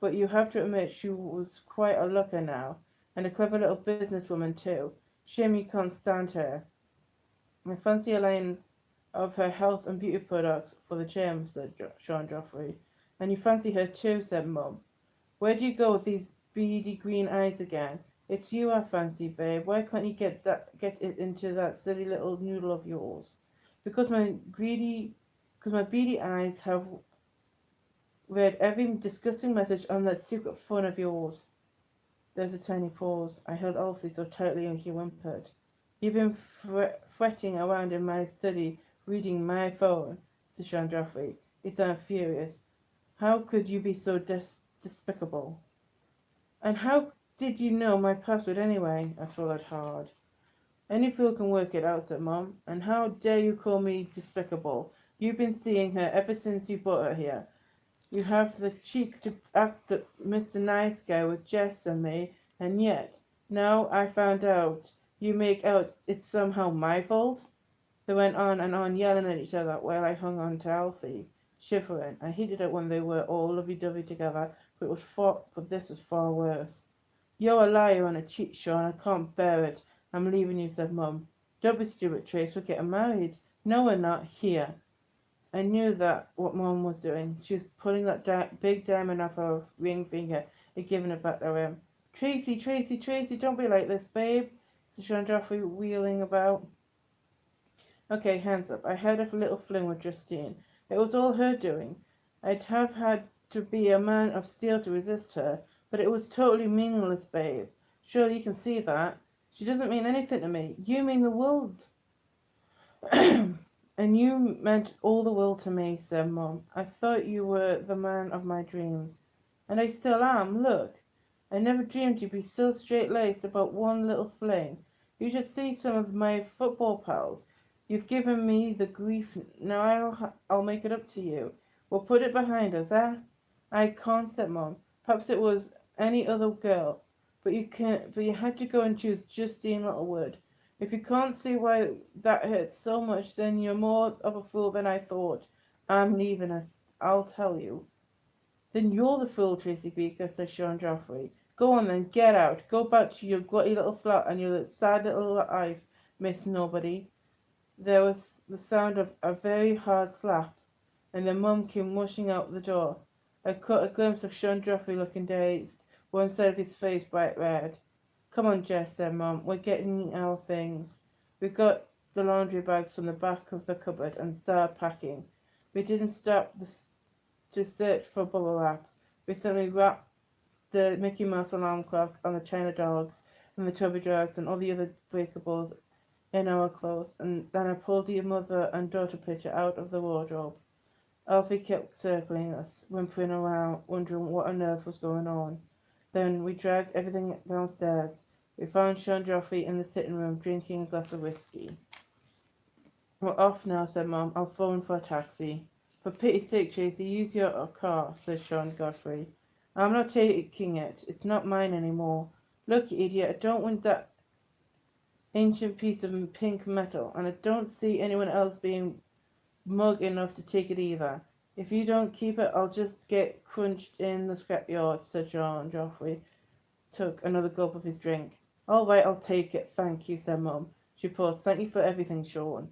but you have to admit she was quite a looker now, and a clever little businesswoman too. Shame you can't stand her. I fancy a line of her health and beauty products for the gym, said Sean Joffrey. And you fancy her too, said Mum. Where do you go with these beady green eyes again? It's you I fancy, babe. Why can't you get it into that silly little noodle of yours? Because my beady eyes have read every disgusting message on that secret phone of yours. There was a tiny pause. I held Alfie so tightly and he whimpered. You've been fretting around in my study reading my phone, said Sean Joffrey. He sounded furious. How could you be so despicable? And how did you know my password anyway? I swallowed hard. Any fool can work it out, said Mom. And how dare you call me despicable? You've been seeing her ever since you brought her here. You have the cheek to act Mr. Nice Guy with Jess and me, and yet, now I found out, you make out it's somehow my fault? They went on and on, yelling at each other, while I hung on to Alfie, shivering. I hated it when they were all lovey-dovey together, but this was far worse. You're a liar and a cheat, Sean. I can't bear it. I'm leaving you, said Mum. Don't be stupid, Trace. We're getting married. No, we're not. Here. I knew that what Mum was doing. She was pulling that big diamond off her ring finger and giving it back to him. Tracy, Tracy, Tracy, don't be like this, babe, said Sean Joffrey, wheeling about. Okay, hands up. I had a little fling with Justine. It was all her doing. I'd have had to be a man of steel to resist her, but it was totally meaningless, babe. Surely you can see that. She doesn't mean anything to me. You mean the world. And you meant all the world to me, said Mum. I thought you were the man of my dreams. And I still am, look. I never dreamed you'd be so straight-laced about one little fling. You should see some of my football pals. You've given me the grief. Now I'll make it up to you. We'll put it behind us, eh? I can't, said Mum. Perhaps it was any other girl. But you had to go and choose Justine Littlewood. If you can't see why that hurts so much, then you're more of a fool than I thought. I'm leaving us, I'll tell you. Then you're the fool, Tracy Beaker, said Sean Joffrey. Go on then, get out. Go back to your gutty little flat and your sad little life, Miss Nobody. There was the sound of a very hard slap, and then Mum came rushing out the door. I caught a glimpse of Sean Joffrey looking dazed, one side of his face bright red. Come on, Jess, said Mum. We're getting our things. We got the laundry bags from the back of the cupboard and started packing. We didn't stop to search for bubble wrap. We suddenly wrapped the Mickey Mouse alarm clock on the China dogs and the Chubby Dogs and all the other breakables in our clothes, and then I pulled the mother and daughter picture out of the wardrobe. Alfie kept circling us, whimpering around, wondering what on earth was going on. Then we dragged everything downstairs. We found Sean Joffrey in the sitting room drinking a glass of whiskey. We're off now, said Mum. I'll phone for a taxi. For pity's sake, Tracy, use your car, said Sean Godfrey. I'm not taking it. It's not mine anymore. Look, you idiot, I don't want that ancient piece of pink metal, and I don't see anyone else being mug enough to take it either. If you don't keep it, I'll just get crunched in the scrapyard, said Sean Joffrey. Took another gulp of his drink. All right, I'll take it, thank you, said Mum. She paused. Thank you for everything, Sean.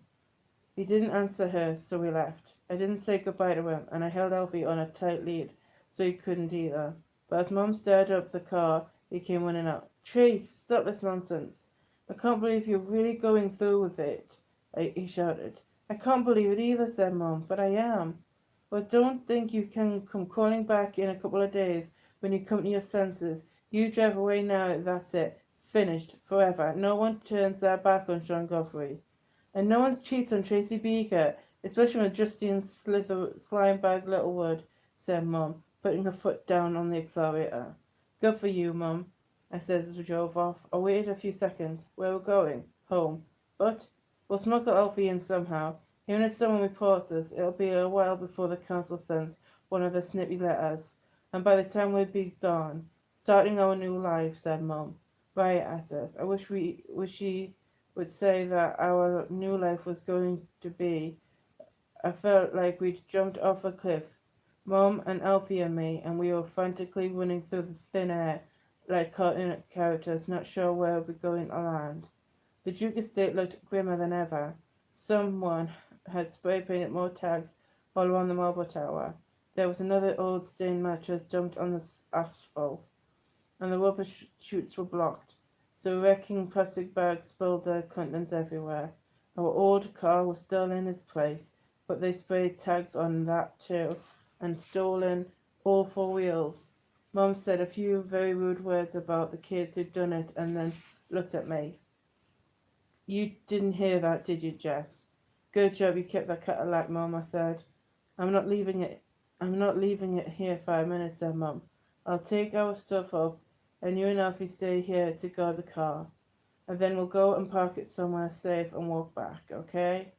He didn't answer her, so we left. I didn't say goodbye to him, and I held Alfie on a tight lead, so he couldn't either. But as Mum started up the car, he came running out. Trace, stop this nonsense. I can't believe you're really going through with it, he shouted. I can't believe it either, said Mum, but I am. Well, don't think you can come crawling back in a couple of days when you come to your senses. You drive away now, that's it. Finished. Forever. No one turns their back on Sean Godfrey. And no one cheats on Tracy Beaker, especially when Justine Slimebag Littlewood, said Mum, putting her foot down on the accelerator. Good for you, Mum, I said as we drove off. I waited a few seconds. Where we're going? Home. But we'll smuggle Alfie in somehow. Even if someone reports us, it'll be a while before the council sends one of their snippy letters. And by the time we'll be gone, starting our new life, said Mum. Right, I says. I wish she would say that our new life was going to be. I felt like we'd jumped off a cliff Mom and Alfie and me, and we were frantically running through the thin air like cartoon characters, not sure where we're going to land. The Duke estate looked grimmer than ever. Someone had spray painted more tags all around the marble tower. There was another old stained mattress dumped on the asphalt, and the rubbish chutes were blocked, so wrecking plastic bags spilled their contents everywhere. Our old car was still in its place, but they sprayed tags on that too, and stolen all four wheels. Mum said a few very rude words about the kids who'd done it, and then looked at me. You didn't hear that, did you, Jess? Good job you kept that Cadillac, Mum, I said. I'm not leaving it I'm not leaving it here 5 minutes, said Mum. I'll take our stuff up, and you and Alfie stay here to guard the car. And then we'll go and park it somewhere safe and walk back, okay?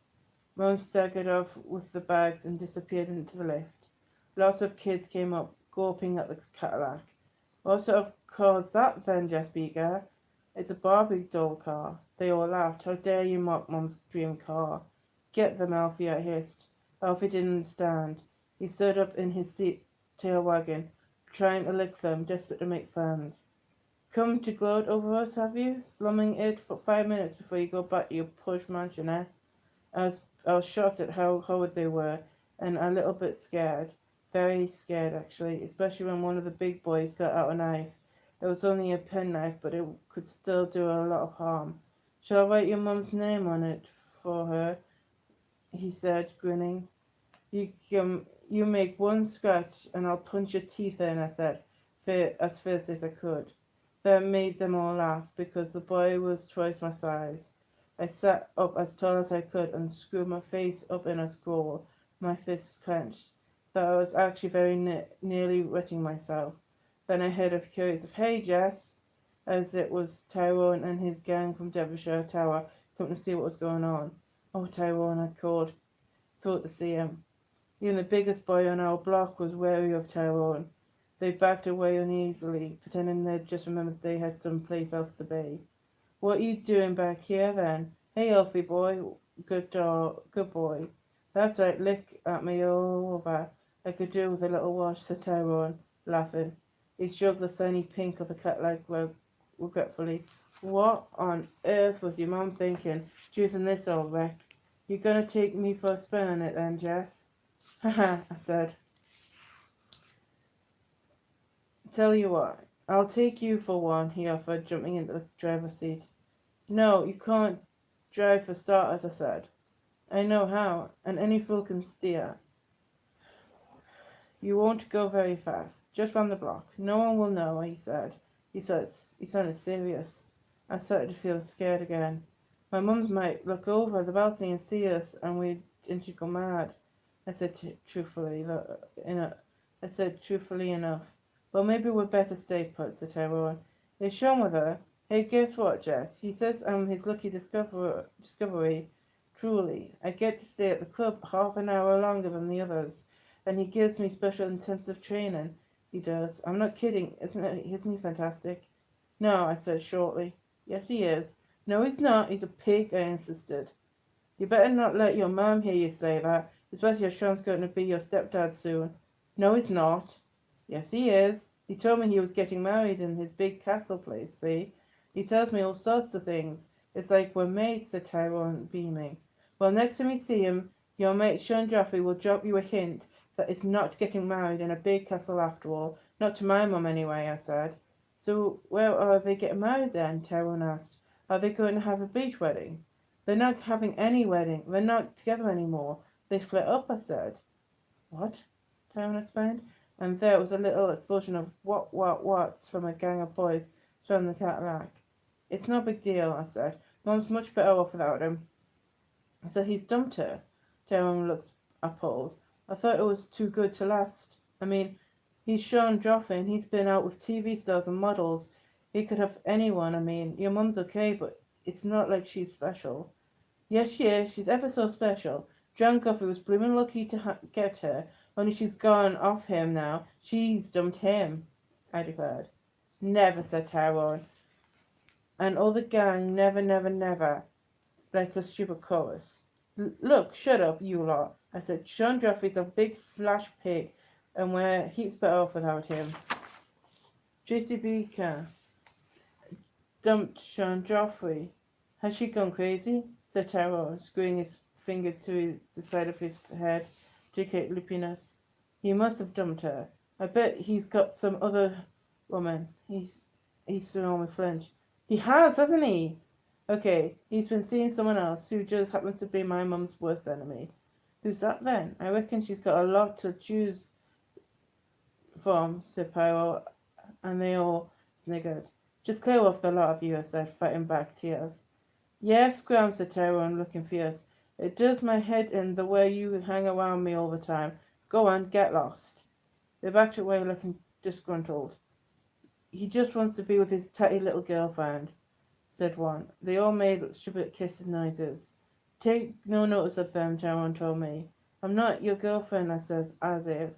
Mum staggered off with the bags and disappeared into the lift. Lots of kids came up, gawping at the Cadillac. What sort of car's that then, Jess Beaker? It's a Barbie doll car. They all laughed. How dare you mock Mum's dream car? Get them, Alfie, I hissed. Alfie didn't understand. He stood up in his seat tail wagging, trying to lick them, desperate to make friends. Come to gloat over us, have you? Slumming it for 5 minutes before you go back to your posh mansion, eh? I was shocked at how horrid they were, and a little bit scared. Very scared, actually, especially when one of the big boys got out a knife. It was only a penknife, but it could still do a lot of harm. Shall I write your mum's name on it for her? He said, grinning. You make one scratch and I'll punch your teeth in, I said, as fierce as I could. That made them all laugh, because the boy was twice my size. I sat up as tall as I could and screwed my face up in a scowl, my fists clenched. Though I was actually very nearly wetting myself. Then I heard a curious "Hey, Jess," as it was Tyrone and his gang from Devonshire Tower come to see what was going on. Oh, Tyrone, I called, thrilled to see him. Even the biggest boy on our block was wary of Tyrone. They backed away uneasily, pretending they'd just remembered they had some place else to be. What you doing back here, then? Hey, Elfie boy. Good boy. That's right, lick at me all over. I could do with a little wash, said Tyrone, laughing. He stroked the shiny pink of the cat-like rug regretfully. What on earth was your mum thinking, choosing this old wreck? You gonna take me for a spin on it then, Jess? Haha, I said. Tell you what, I'll take you for one, he offered, jumping into the driver's seat. No, you can't drive for starters, I said. I know how, and any fool can steer. You won't go very fast. Just round the block. No one will know, he said. He sounded serious. I started to feel scared again. My mum might look over the balcony and see us, and she'd go mad. I said truthfully, enough. Well, maybe we'd better stay put, said Tyrone. Is Sean with her? Hey, guess what, Jess? He says I'm his lucky discovery. Truly, I get to stay at the club half an hour longer than the others, and he gives me special intensive training. He does. I'm not kidding. Isn't he fantastic? No, I said shortly. Yes, he is. No, he's not. He's a pig, I insisted. You better not let your mum hear you say that, especially as Sean's going to be your stepdad soon. No, he's not. Yes, he is. He told me he was getting married in his big castle place, see? He tells me all sorts of things. It's like we're mates, said Tyrone, beaming. Well, next time you see him, your mate Sean Joffrey will drop you a hint that it's not getting married in a big castle after all. Not to my mum, anyway, I said. So where are they getting married then? Tyrone asked. Are they going to have a beach wedding? They're not having any wedding. They're not together anymore. They split up, I said. What? Tyrone explained. And there was a little explosion of what's from a gang of boys surrounding the Cadillac. It's no big deal, I said. Mum's much better off without him. So he's dumped her. Tyrone looked appalled. I thought it was too good to last. I mean, he's Sean Joffrey and he's been out with TV stars and models. He could have anyone. I mean, your mum's okay, but it's not like she's special. Yes, she is. She's ever so special. John Guffey was bloomin' lucky to get her. Only she's gone off him now. She's dumped him, I declared. Never, said Tyrone. And all the gang, never, never, never, like a stupid chorus. Look, shut up, you lot, I said. Sean Joffrey's a big flash pig. and we're heaps better off without him. Tracy Beaker dumped Sean Joffrey. Has she gone crazy? Said Tyrone, screwing his finger to the side of his head to indicate loopiness. He must have dumped her. I bet he's got some other woman. He's still with flinch. He has, hasn't he? Okay, he's been seeing someone else who just happens to be my mum's worst enemy. Who's that then? I reckon she's got a lot to choose from, said Pyro, and they all sniggered. Just clear off the lot of you, I said, fighting back tears. Yes, Scram, said Tyrone, looking fierce. It does my head in the way you hang around me all the time. Go on, get lost. They backed away looking disgruntled. He just wants to be with his tatty little girlfriend, said one. They all made stupid kissing noises. Take no notice of them, Tyrone told me. I'm not your girlfriend, I says, as if.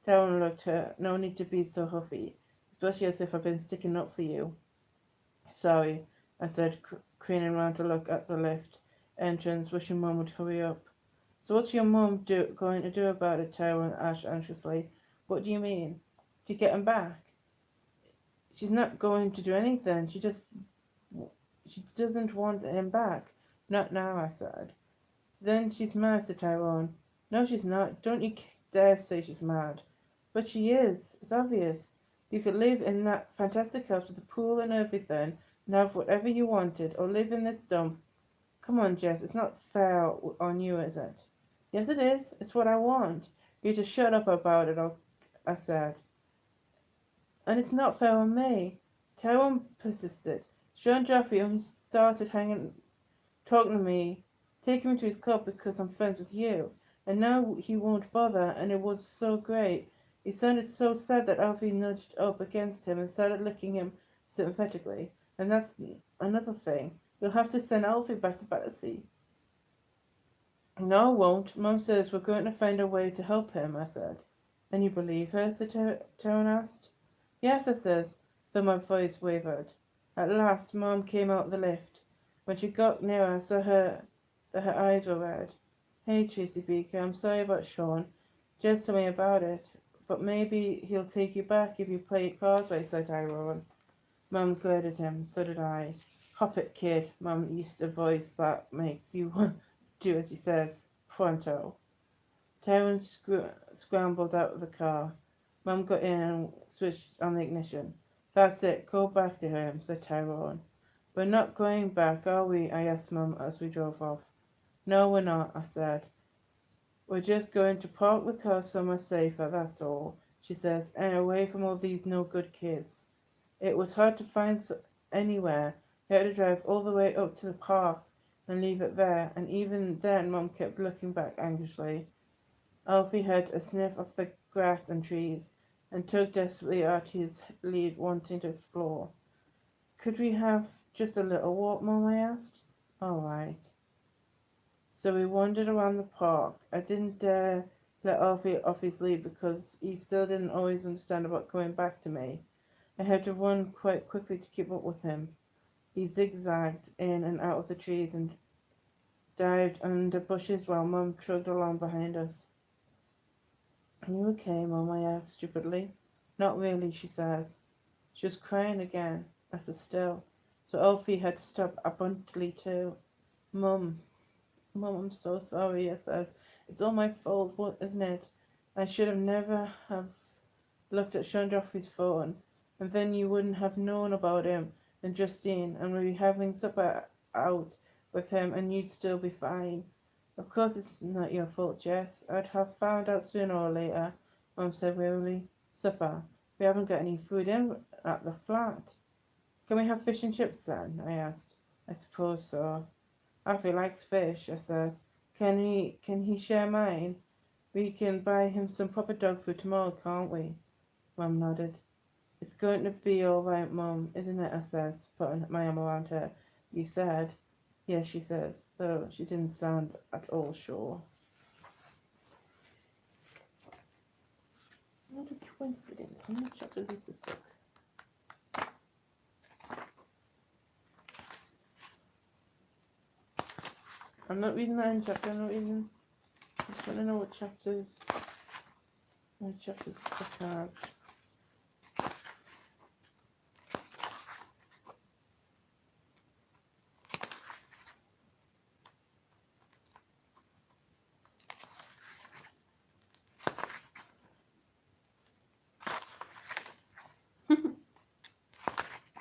Tyrone looked at her. No need to be so huffy, especially as if I've been sticking up for you. Sorry, I said, craning round to look at the lift entrance, wishing Mum would hurry up. So what's your mum going to do about it? Tyrone asked anxiously. What do you mean? To get him back? She's not going to do anything. She doesn't want him back. Not now, I said. Then she's mad, said Tyrone. No, she's not. Don't you dare say she's mad. But she is. It's obvious. You could live in that fantastic house with a pool and everything, and have whatever you wanted, or live in this dump. Come on, Jess, it's not fair on you, is it? Yes, it is. It's what I want. You just shut up about it, I said. And it's not fair on me. Tyrone persisted. Sean Joffrey only started talking to me, taking me to his club because I'm friends with you. And now he won't bother, and it was so great. He sounded so sad that Alfie nudged up against him and started licking him sympathetically. And that's another thing. You'll have to send Alfie back to Battersea. No, I won't. Mum says we're going to find a way to help him, I said. And you believe her? said Tyrone asked. Yes, I says, though my voice wavered. At last, Mum came out the lift. When she got near, I saw that her eyes were red. Hey, Tracy Beaker, I'm sorry about Sean. Just tell me about it. But maybe he'll take you back if you play it cards right, said Tyrone. Mum glared at him. So did I. Hop it, kid. Mum used a voice that makes you do as she says. Pronto. Tyrone scrambled out of the car. Mum got in and switched on the ignition. That's it. Go back to him, said Tyrone. We're not going back, are we? I asked Mum as we drove off. No, we're not, I said. We're just going to park the car somewhere safer, that's all, she says, and away from all these no-good kids. It was hard to find anywhere. We had to drive all the way up to the park and leave it there, and even then Mum kept looking back anxiously. Alfie had a sniff of the grass and trees, and tugged desperately at his lead, wanting to explore. Could we have just a little walk, Mum? I asked. All right. So we wandered around the park. I didn't dare let Alfie off his lead because he still didn't always understand about coming back to me. I had to run quite quickly to keep up with him. He zigzagged in and out of the trees and dived under bushes while Mum trudged along behind us. Are you okay, Mum? I asked stupidly. Not really, she says. She was crying again. I stood still. So Alfie had to stop abruptly too. Mum, I'm so sorry, I says. It's all my fault, isn't it? I should have never have looked at Sean Joffrey's phone, and then you wouldn't have known about him and Justine, and we'd be having supper out with him, and you'd still be fine. Of course it's not your fault, Jess. I'd have found out sooner or later, Mum said wearily. Supper. We haven't got any food in at the flat. Can we have fish and chips then? I asked. I suppose so. Alfie likes fish, I says. Can he share mine? We can buy him some proper dog food tomorrow, can't we? Mum nodded. It's going to be all right, Mum, isn't it? I says, putting my arm around her. You said. Yes, she says, though she didn't sound at all sure. What a coincidence. How many chapters is this book? I'm not reading that in chapter, I'm not reading. I just want to know what chapters. My chapters the cars.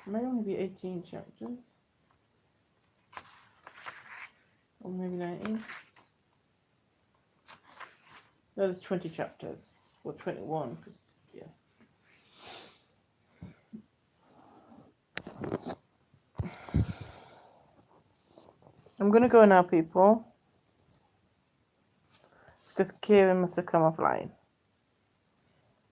It might only be 18 chapters. Or maybe 19. No, there's 20 chapters. Or 21, because, yeah. I'm going to go now, people. Because Kieran must have come offline.